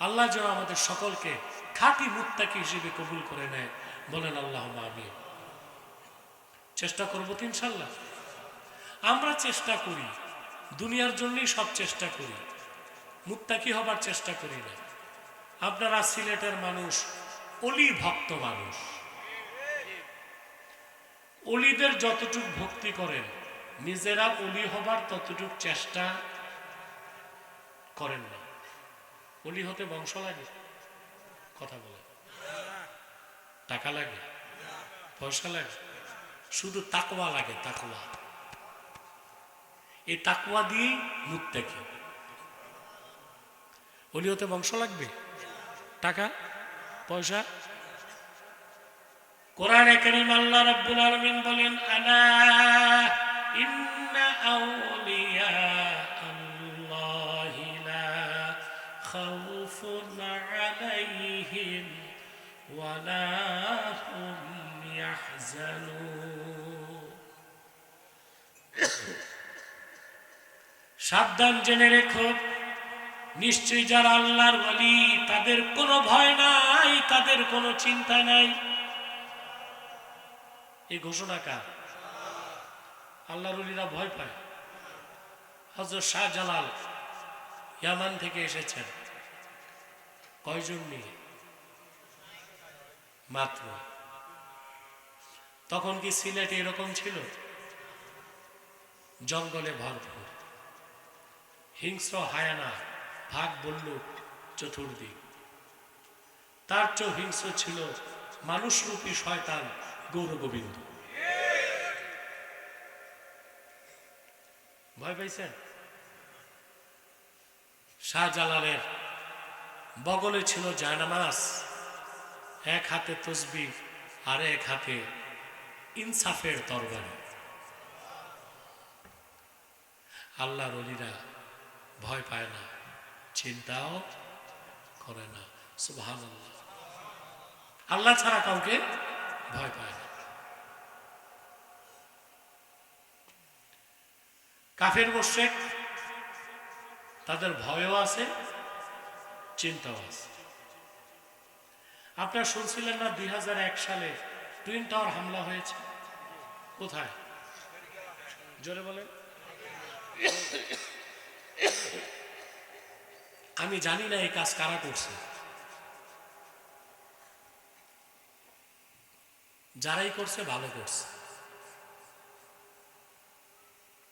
A: আল্লাহ যেন আমাদের সকলকে খাঁটি মুত্তাকি হিসেবে কবুল করে নেয়। বলেন আল্লাহুম্মা আমিন। চেষ্টা করবো তো ইনশাআল্লাহ। আমরা চেষ্টা করি দুনিয়ার জন্যই সব চেষ্টা করি, মুত্তাকি হবার চেষ্টা করি না। আপনারা সিলেটের মানুষ অলি ভক্ত মানুষ, অলিদের যতটুক ভক্তি করেন নিজেরা অলি হবার ততটুক চেষ্টা করেন না। অলি হতে বংশ লাগে, কথা বলে, টাকা লাগে, পয়সা লাগে, শুধু তাকওয়া লাগে, তাকওয়া। এই তাকওয়া দিয়েই মুত্তাকি। অলি হতে বংশ লাগবে, টাকা পয়সা? কোরআনে কারীম আল্লাহ রাব্বুল আলামিন বলেন, আলা ইন্না আউলিয়া আল্লাহি লা খাউফুন আলাইহিম ওয়া লা হুম ইয়াহজানুন। সাবধান জেনে রেখো, নিশ্চয়ই যারা আল্লাহর ওলি তাদের কোনো ভয় নাই, তাদের কোনো চিন্তা নাই। এই ঘোষণা কার? আল্লাহর ওলিরা ভয় পায়। হযরত শাহজালাল ইয়ামান থেকে এসেছেন, কয়জন নিয়ে? মাত্র। তখন কি সিলেট এরকম ছিল? জঙ্গলে ভরপুর, হিংস্র হায়ানা, ভাগ বল্লুক চতুর্দিক। তার চেয়েও হিংস্র ছিল মানুষরূপী শয়তান গৌরগোবিন্দ। ভয় পাইছেন? শাহজালালের বগলে ছিল জায়নামাজ, এক হাতে তসবিহ আর এক হাতে ইনসাফের তরবারি। আল্লাহর ওলিরা ভয় পায় না, চিন্তাও করে না। সুবহানাল্লাহ। আল্লাহ ছাড়া কাউকে ভয় পায় না। কাফের মুশরিক তাদের ভয়ও আছে, চিন্তাও আছে। আপনারা শুনছিলেন না 2001 সালে টুইন টাওয়ার হামলা হয়েছে? কোথায়? জোরে বলেন। আমি জানি না এই কাজ কারা করছে। যারাই করছে ভালো করছে।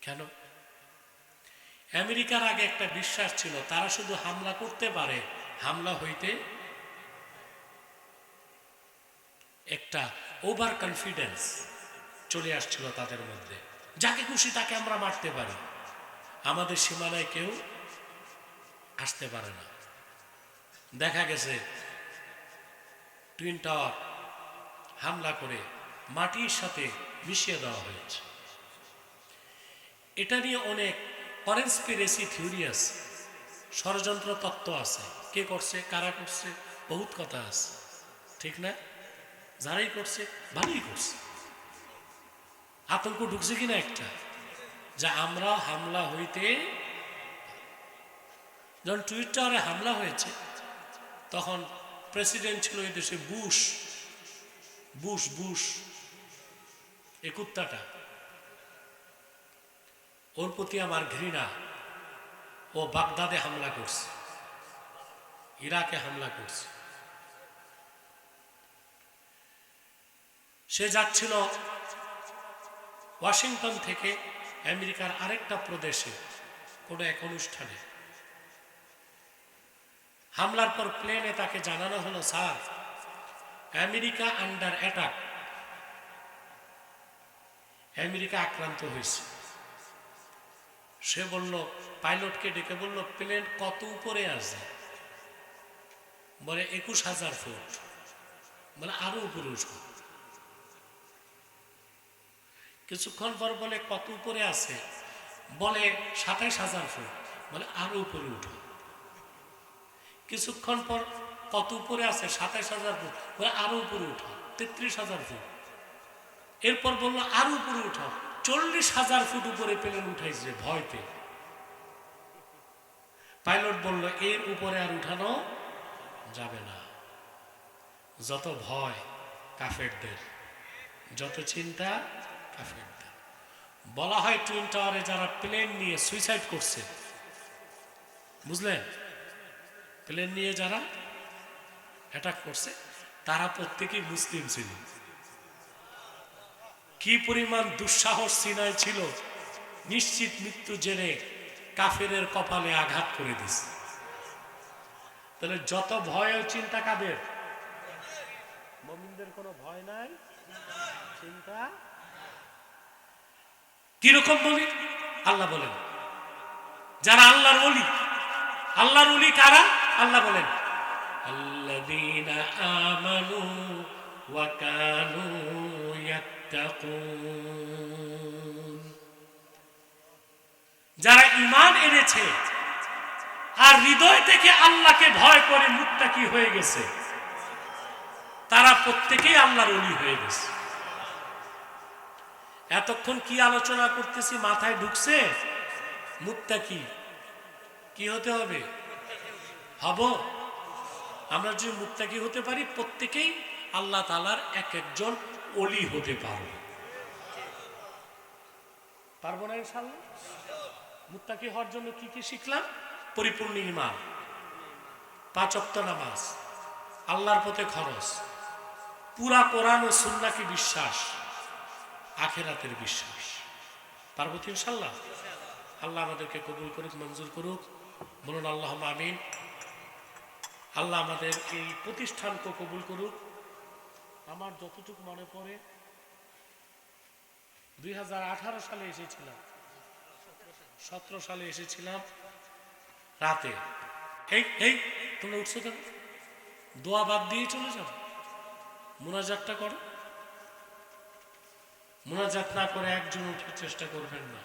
A: কেন? আমেরিকার আগে একটা বিশ্বাস ছিল তারা শুধু হামলা করতে পারে, হামলা হইতে একটা ওভার কনফিডেন্স চলে আসছিল তাদের মধ্যে। যাকে খুশি তাকে আমরা মারতে পারি, আমাদের সীমানায় কেউ আসতে পারে না। দেখা গেছে টুইন টাওয়ার হামলা করে মাটির সাথে মিশিয়ে দেওয়া হয়েছে। এটা নিয়ে অনেক কনস্পিরেসি থিওরি আছে, ষড়যন্ত্র তত্ত্ব আছে। কে করছে, কারা করছে, বহুত কথা আছে, ঠিক না? যারাই করছে ভালোই করছে। আতঙ্ক ঢুকছে কিনা একটা, যা আমরা হামলা হইতে, যখন টুইন টাওয়ারে হামলা হয়েছে তখন প্রেসিডেন্ট ছিল এই দেশে বুশ। বুশ বুশ এ কুত্তাটা, ওর প্রতি আমার ঘৃণা। ও বাগদাদে হামলা করছে, ইরাকে হামলা করছে। সে যাচ্ছিল ওয়াশিংটন থেকে আমেরিকার আরেকটা প্রদেশে কোনো এক অনুষ্ঠানে। হামলার পর প্লেনে তাকে জানানো হলো, sir America under attack, America আক্রান্ত হয়েছে। সে বলল, পাইলটকে ডেকে বলল, প্লেন কত উপরে আছে? বলে 21,000 ফুট। বলে আরো উপরে উঠো। কিছুক্ষণ পর বলে কত উপরে আছে? বলে 27,000 ফুট। বলে আরো উপরে উঠো। কিছুক্ষণ পর কত উপরে আছে? 27,000 ফুট। বলে আরো উপরে উঠো, 33,000 ফুট। এরপর বললো আরো উপরে উঠো, 40,000 ফুট উপরে প্লেন উঠাইছে ভয়তে। পাইলট বলল, এর উপরে আর উঠানো যাবে না। যত ভয় কাফেরদের, যত চিন্তা কাফেরদের। বলা হয় টুইন টাওয়ারে যারা প্লেন নিয়ে সুইসাইড করছে, বুঝলেন, প্লেন নিয়ে যারা অ্যাটাক করছে তারা প্রত্যেকেই মুসলিম ছিল। কি পরিমাণ দুঃসাহস সিনায় ছিল, নিশ্চিত মৃত্যু জেনে কাফেরের কপালে আঘাত করে দিছে। তাহলে যত ভয় ও চিন্তা কাদের? মুমিনদের কোনো ভয় নাই, চিন্তা। কিরকম মুমিন? আল্লাহ বলেন যারা আল্লাহর ওলি। আল্লাহর ওলি কারা? আল্লাহ বলেন আল্লাযীনা আমানু ওয়া কানু ইয়াত্তাকুন, যারা ঈমান এনেছে আর হৃদয় থেকে আল্লাহকে ভয় করে মুত্তাকি হয়ে গেছে, তারা প্রত্যেকেই আল্লাহর ওলি হয়ে গেছে। এতক্ষণ কি আলোচনা করতেছি মাথায় ঢুকছে? মুত্তাকি কি হতে হবে? হব। আমরা যদি মুত্তাকি হতে পারি, প্রত্যেকেই আল্লাহ তাআলার এক একজন ওলি হতে পারবো। পারবো না ইনশাআল্লাহ? মুত্তাকি হওয়ার জন্য কি কি শিখলাম? পরিপূর্ণ ঈমান, 5 ওয়াক্ত নামাজ, আল্লাহর পথে খরচ, পুরা কোরআন ও সুন্নাহকে বিশ্বাস, আখিরাতের বিশ্বাস। পারবো তো ইনশাআল্লাহ? আল্লাহ আমাদেরকে কবুল করুক, মঞ্জুর করুক, বলুন আল্লাহুম্মা আমিন। আল্লাহ আমাদের এই প্রতিষ্ঠানকে কবুল করুক। আমার যতটুকু মনে পড়ে 2018 সালে এসেছিলাম, 17 সালে এসেছিলাম রাতে। এই এই তোমরা উঠছো কেন? দোয়া বাদ দিয়ে চলে যাও, মুনাজাতটা করো। মুনাজাত না করে একজন উঠার চেষ্টা করবেন না।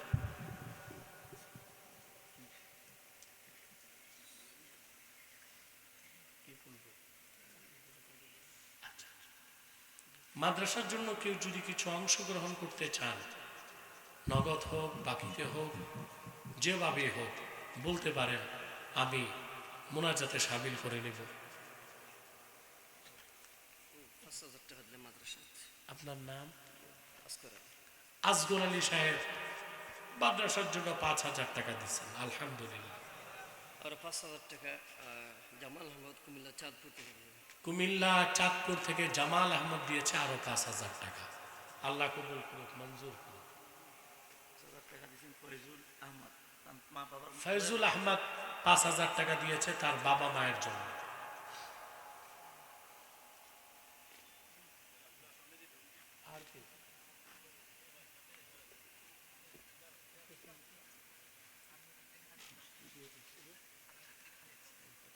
A: মাদ্রাসার জন্য কেউ যদি কিছু অংশগ্রহণ করতে চান, নগদ হোক, বাকিতে হোক, যেভাবে হোক বলতে পারেন, আমি মুনাজাতে শামিল করে নেব। আপনার নাম? আসগর আলী সাহেব মাদ্রাসার জন্য 5,000 টাকা দিচ্ছেন, আলহামদুলিল্লাহ।
B: আর 5,000 টাকা জামাল আহমদ কুমিল্লা চাঁদপুর থেকে,
A: কুমিল্লা চাঁদপুর থেকে জামাল আহমদ দিয়েছে আরো 5,000 টাকা। আল্লাহ কবুল করুক, মঞ্জুর করুক। ফয়জুল আহমদ 5,000 টাকা দিয়েছে তার বাবা মায়ের জন্য।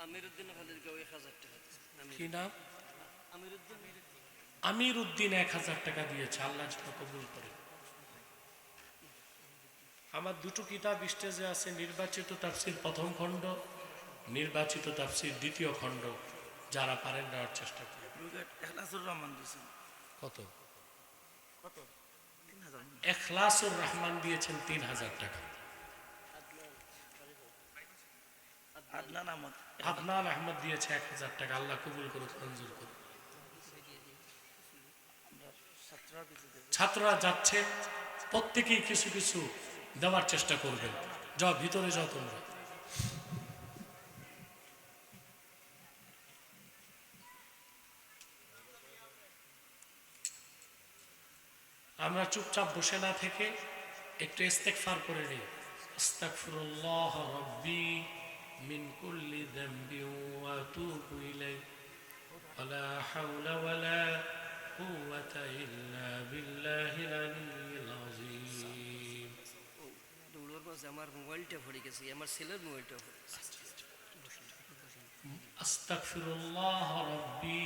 B: আমিরউদ্দিন খালিদকে 1,000 টাকা দিয়েছে।
A: কি নাম?
B: আমিরউদ্দিন।
A: আমিরউদ্দিন 1,000 টাকা দিয়েছে, আল্লাহ যেন কবুল করে। আমার দুটো কিতাব স্টেজে আছে, নির্বাচিত তাফসীর প্রথম খণ্ড, নির্বাচিত তাফসীর দ্বিতীয় খণ্ড। যারা পারেন নেওয়ার চেষ্টা করেন। কত? ইখলাসুর রহমান দিয়েছেন 3,000 টাকা। আদনান আহমদ দিয়েছে 1,000 টাকা। আল্লাহ কবুল করুক, মঞ্জুর করুক। ছাত্ররা যাচ্ছে, প্রত্যেকেই কিছু কিছু দেওয়ার চেষ্টা করবেন। যাও ভিতরে যাও তোমরা। আমরা চুপচাপ বসে না থেকে একটু ইস্তেগফার করে নিই। আস্তাগফিরুল্লাহ রাব্বি মিন কুল্লি যামবি ওয়া আতুবু ইলাইহি ওয়ালা হাওলা ওয়ালা কুওয়াতা ইল্লা বিল্লাহিল আলিয়্যিল আযীম।
B: দৌড়ার মাঝে আমার মোবাইলটা পড়ে গেছে, আমার ছেলের মোবাইলটা পড়ে গেছে।
A: আস্তাগফিরুল্লাহ রাব্বি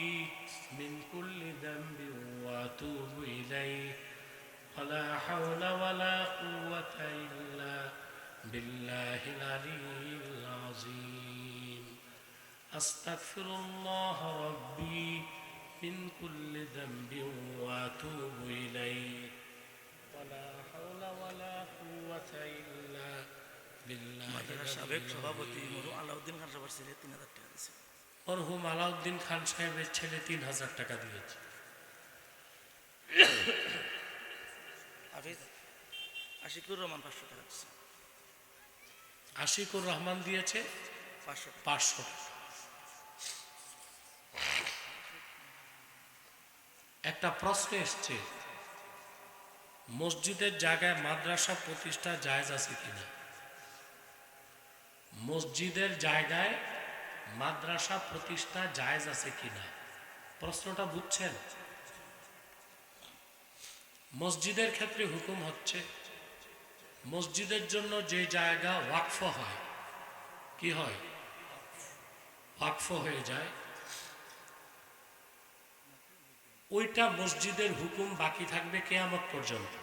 A: মিন কুল্লি যামবি ওয়া আতুবু ইলাইহি ওয়ালা হাওলা ওয়ালা কুওয়াতা ইল্লা বিল্লাহিল আলিয়্যিল আযীম। আস্তাগফিরুল্লাহ রাব্বি মিন কুল্লি যামবি ওয়া আতুবু ইলাইহি ওয়ালা হাওলা ওয়ালা কুওয়াতা ইল্লা বিল্লাহিল
C: সাবেক সভাপতি মরহুম আলাউদ্দিন খান সাহেবের ছেলে 3,000 টাকা দিয়েছে।
A: মরহুম আলাউদ্দিন খান সাহেবের ছেলে 3,000 টাকা দিয়েছে।
C: আশিকুর রহমান 500 টাকা দিচ্ছে।
A: আশিকুর রহমান দিয়েছে
C: 500 টাকা।
A: 500 টাকা। একটা প্রশ্ন এসছে, মসজিদের জায়গায় মাদ্রাসা প্রতিষ্ঠা জায়েজ আছে কিনা? মসজিদের জায়গায় মাদ্রাসা প্রতিষ্ঠা জায়েজ আছে কিনা, প্রশ্নটা বুঝছেন? মসজিদের ক্ষেত্রে হুকুম হচ্ছে, মসজিদের জন্য যে জায়গা ওয়াকফ হয়, কি হয়? ওয়াকফ হয়ে যায়, ওইটা মসজিদের হুকুম বাকি থাকবে কিয়ামত পর্যন্ত।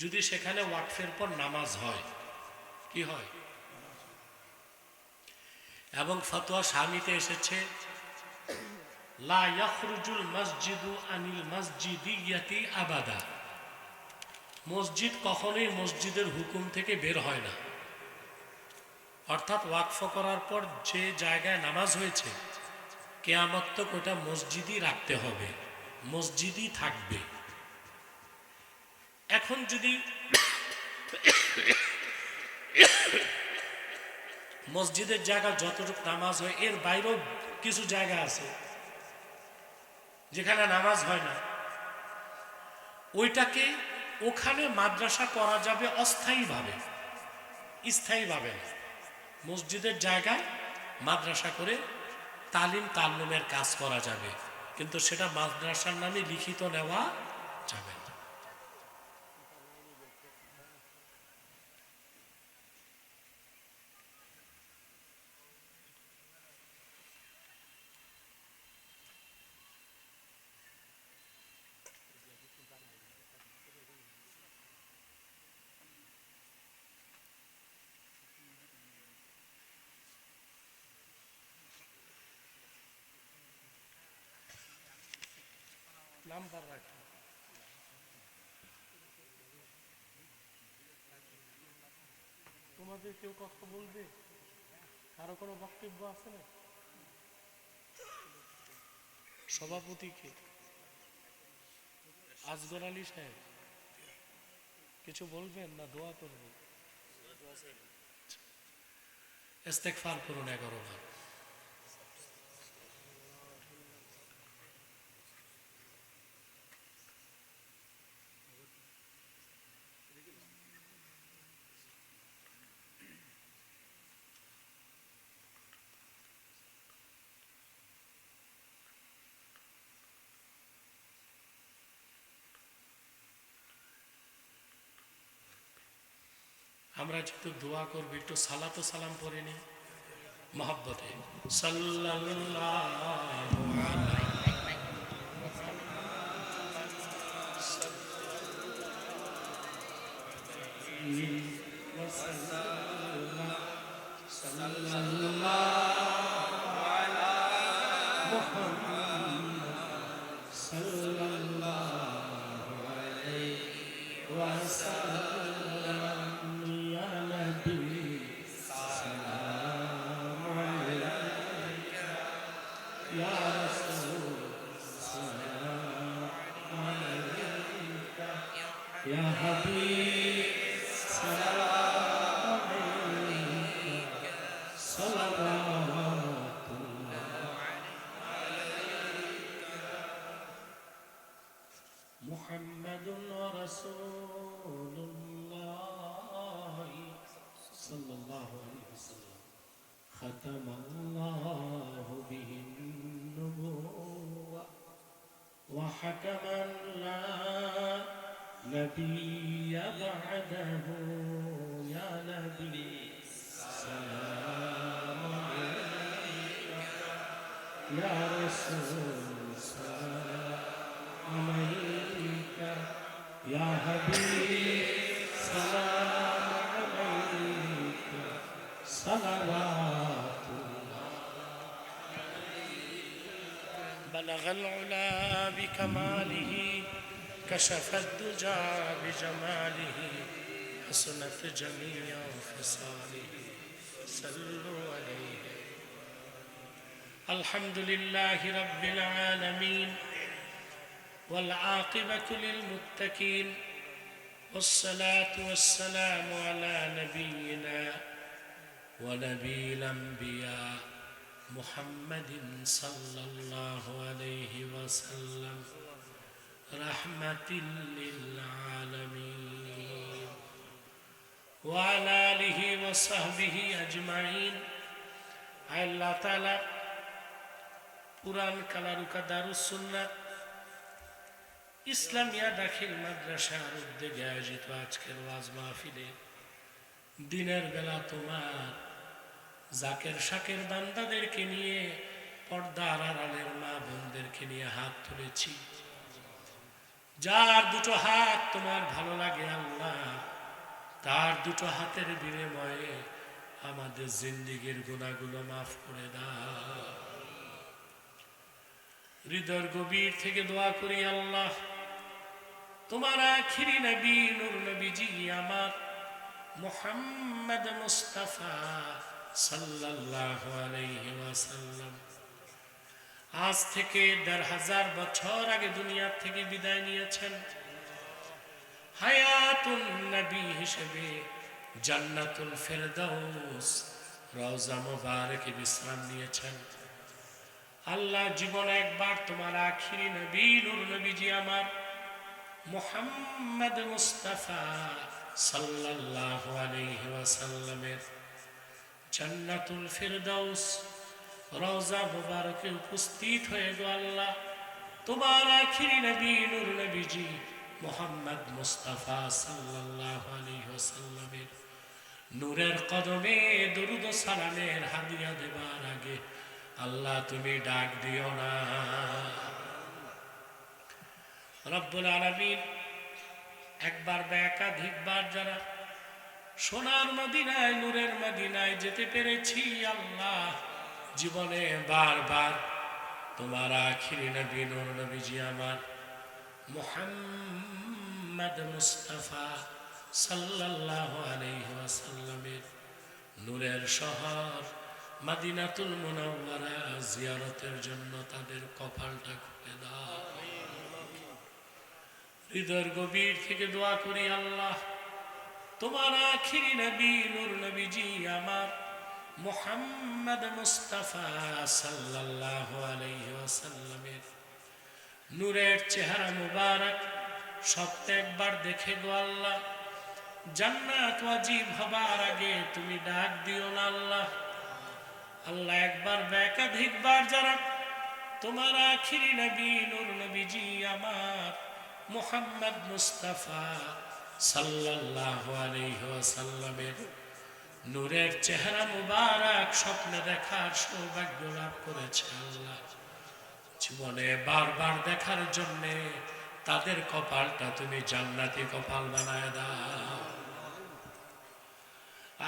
A: যদি সেখানে ওয়াকফের পর নামাজ হয়, কি হয়? এবং ফতোয়া শামিতে এসেছে, লা ইয়াখরুজুল মসজিদু আনিল মসজিদিয়াতি আবাদা, মসজিদ কখনোই মসজিদের হুকুম থেকে বের হয় না। অর্থাৎ ওয়াকফ করার পর যে জায়গায় নামাজ হয়েছে, কিয়ামত তক ওটা মসজিদই রাখতে হবে, মসজিদই থাকবে। এখন যদি মসজিদের জায়গা যতটুকু নামাজ হয়, এর বাইরেও কিছু জায়গা আছে যেখানে নামাজ হয় না, ওইটাকে ওখানে মাদ্রাসা করা যাবে অস্থায়ীভাবে, স্থায়ীভাবে না। মসজিদের জায়গায় মাদ্রাসা করে তালিম তাল্লুমের কাজ করা যাবে, কিন্তু সেটা মাদ্রাসার নামে লিখিত নেওয়া যাবে না। নাম্বার রাখি, তোমাদের কেউ কথা বলবে? কারো কোনো বক্তব্য আছে না? সভাপতিকে আজগর আলী সাহেব কিছু বলবেন না দোয়া করবেন? ইস্তেগফার করুন 11 বার। আমরা যেহেতু দোয়া করবো, একটু সালাত ও সালাম পড়ে নি মহব্বতে। সাল্লাল্লাহু আলাইহি ওয়াসাল্লাম, সাল্লাল্লাহু আলা মুহাম্মাদ, সাল্লাল্লাহু আলাইহি ওয়াসাল্লাম। Ya Habib, salam alayka, salawatullah alayka, Muhammadun Rasulullah sallallahu alayhi wa sallam, khatamallahu bihin nubuwwah wa hakaman la نبي بعده يا نبي سلام عليك يا رسول سلام عليك يا حبيب سلام عليك صلوات الله بلغ العلا بكماله كشف الدجى بجماله حسنت جميع خصاله صلوا عليه. الحمد لله رب العالمين والعاقبة للمتقين والصلاة والسلام على نبينا ونبي الأنبياء محمد صلى الله عليه وسلم رحمة للعالمين وعلى آله وصحبه أجمعين আল্লাহ তাআলা পুরান কালারুকা দারুস সুন্নাত ইসলামিয়া দাখিল মাদ্রাসার উদ্যোগে আয়োজিত আজকের ওয়াজ মাহফিলে দিনের বেলা তোমার জাকের শাকের বান্দাদেরকে নিয়ে পর্দার আড়ালের মা বোনদেরকে নিয়ে হাত তুলেছি। যার দুটো হাত তোমার ভালো লাগে আল্লাহ, তার দুটো হাতের বিনিময়ে আমাদের জিন্দেগীর গুনাহগুলো মাফ করে দাও। হৃদয়ের গভীর থেকে দোয়া করি আল্লাহ, তোমার আখিরি নবী নূর নবীজি আমার মুহাম্মদ মুস্তাফা সাল্লাল্লাহু আলাইহি ওয়াসাল্লাম আজ থেকে ১৫০০ বছর আগে দুনিয়া থেকে বিদায় নিয়েছেন। হায়াতুন নবী হিসেবে জান্নাতুল ফেরদাউস রওজা মুবারকে বিশ্রাম নিয়েছেন। আল্লাহ জীবনে একবার তোমার আখিরি নবী নূর নবীজি আমার মুহাম্মদ মুস্তাফা সাল্লাল্লাহু আলাইহি ওয়াসাল্লামের জান্নাতুল ফেরদাউস রওজা মুবারকে উপস্থিত হয়ে গো আল্লাহ, তোমার আখিরি নবী নূর নবীজি মুহাম্মদ মুস্তাফা সাল্লাল্লাহু আলাইহি ওয়াসাল্লামের নূরের কদমে দরুদ ও সালামের হাদিয়া দেবার আগে আল্লাহ তুমি ডাক দিও না। রব্বুল আলামিন একবার বা একাধিকবার যারা সোনার মদিনায় নূরের মদিনায় যেতে পেরেছি আল্লাহ, জীবনে বারবার তোমার আখিরি নবী নূর নবীজি আমার মুহাম্মদ মুস্তাফা সাল্লাল্লাহু আলাইহি ওয়াসাল্লামের নূরের শহর মদিনাতুল মুনাওয়ারা জিয়ারতের জন্য তাদের কপালটা খুলে দাও। হৃদয়ের গভীর থেকে দোয়া করি আল্লাহ, তোমার আখিরি নবী নূর নবীজি আমার মুহাম্মদ মুস্তাফা সাল্লাল্লাহু আলাইহি ওয়াসাল্লামের নূরের চেহারা মুবারক সপ্তাহে একবার দেখে গো আল্লাহ, জান্নাত ওয়াজিব হবার আগে তুমি ডাক দিও না আল্লাহ। আল্লাহ একবার বা একাধিকবার যারা তোমার আখিরি নবী নূর নবীজি আমার মুহাম্মদ মুস্তাফা সাল্লাল্লাহু আলাইহি ওয়াসাল্লামের নূরের চেহারা মুবারক স্বপ্নে দেখার সৌভাগ্য লাভ করেছে আল্লাহ, জীবনে বারবার দেখার জন্য তাদের কপালটা তুমি জান্নাতি কপাল বানায় দাও।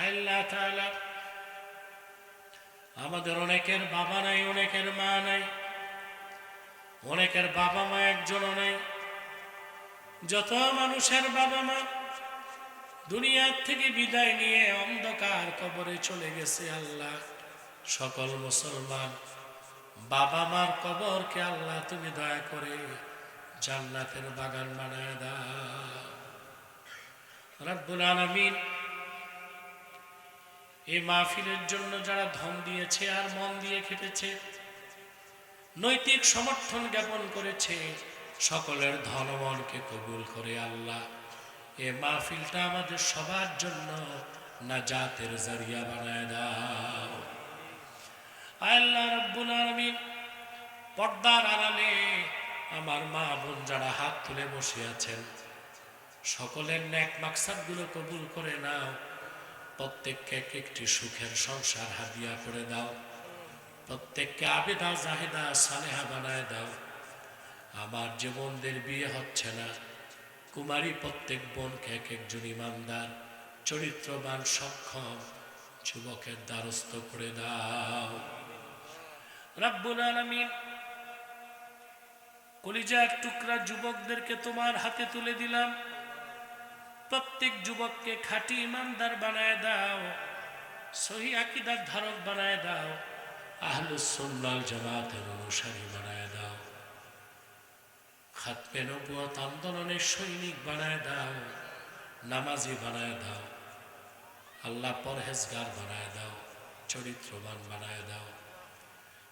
A: আল্লাহ তাআলা আমাদের অনেকের বাবা নাই, অনেকের মা নাই, অনেকের বাবা মা একজনও নাই। যত মানুষের বাবা মা দুনিয়ার থেকে বিদায় নিয়ে অন্ধকার কবরে চলে গেছে আল্লাহ, সকল মুসলমান বাবা মার কবরকে আল্লাহ তুমি দয়া করে জান্নাতের বাগান বানায় দাও। রব্বুল আলামিন এই মাহফিলের জন্য যারা ধন দিয়েছে আর মন দিয়ে খেটেছে, নৈতিক সমর্থন জ্ঞাপন করেছে, সকলের ধন মনকে কবুল করে আল্লাহ এ মাহফিলটা আমাদের সবার জন্য নাজাতের জরিয়া বানায় দাও। আল্লাহ রব্বুল আলামিন পর্দার আড়ালে আমার মা বোন যারা হাত তুলে বসে আছেন, সকলের নেক মাকসাদগুলো কবুল করে নাও। প্রত্যেককে এক একটি সুখের সংসার হাদিয়া করে দাও, প্রত্যেককে আবেদা জাহেদা সালেহা বানায় দাও। আমার যে বোনদের বিয়ে হচ্ছে না, কুমারী প্রত্যেক বোনকে এক একজন ইমানদার চরিত্রবান সক্ষম যুবকের দ্বারস্থ করে দাও। রব্বুল আলামিন কলিজার টুকরা যুবকদেরকে তোমার হাতে তুলে দিলাম, প্রত্যেক যুবককে খাঁটি ইমানদার বানায় দাও, সহি আকীদার ধারক বানায় দাও, আহলুস সুন্নাহ জামাতের অনুসারী বানায় দাও, খাতমে নবুয়ত আন্দোলনের সৈনিক বানায় দাও। নামাজি বানায় দাও আল্লাহ, পরহেজগার বানায় দাও, চরিত্রবান বানায় দাও।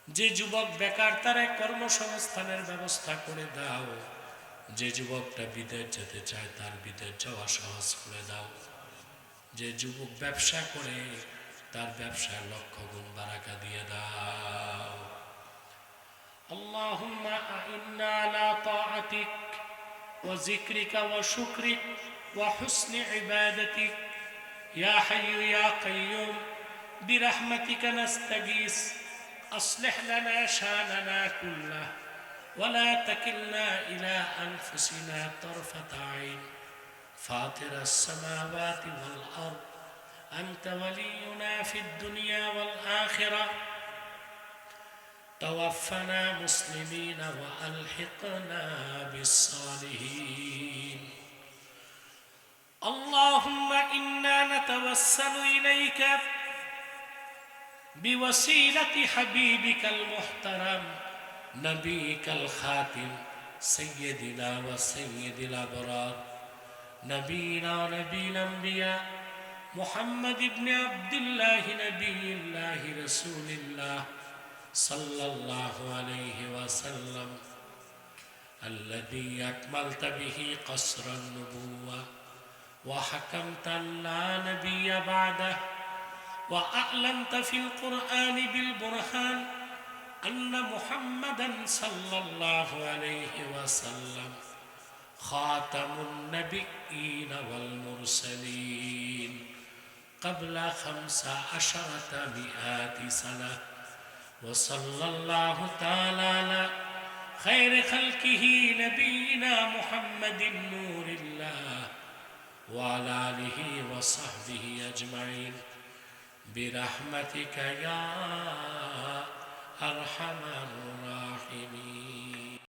A: যে যুবক বেকার তারে কর্মসংস্থানের ব্যবস্থা করে দাও। যে যুবকটা বিদেশ যেতে চায় তার বিদেশ যাওয়া সহজ করে দাও। যে যুবক ব্যবসা করে তার ব্যবসায় লক্ষ্য গুণ বারাকা দিয়ে দাও। আল্লাহুম্মা আইন্না আলা তাআতিক ওয়া যিকরিকা ওয়া শুকরিক ওয়া হুসনি ইবাদাতিক ইয়া হাইয়্যু ইয়া কাইয়্যুম বিরহমাতিকা নাস্তাগীস أصلح لنا شأننا كله ولا تكلنا إلى أنفسنا طرفة عين فاطر السماوات والأرض أنت ولينا في الدنيا والآخرة توفنا مسلمين وألحقنا بالصالحين اللهم إنا نتوسل إليك بوسيلة حبيبك المحترم نبيك الخاتم سيدنا وسيد الأبرار نبينا ونبي الأنبياء محمد بن عبد الله نبي الله رسول الله صلى الله عليه وسلم الذي أكملت به قصر النبوة وحكمت أن لا نبي بعده وأعلنت في القرآن بالبرهان أن محمدا صلى الله عليه وسلم خاتم النبيين والمرسلين قبل 1500 سنة وصلى الله تعالى على خير خلقه نبينا محمد نور الله وعلى آله وصحبه أجمعين برحمتك يا أرحم الراحمين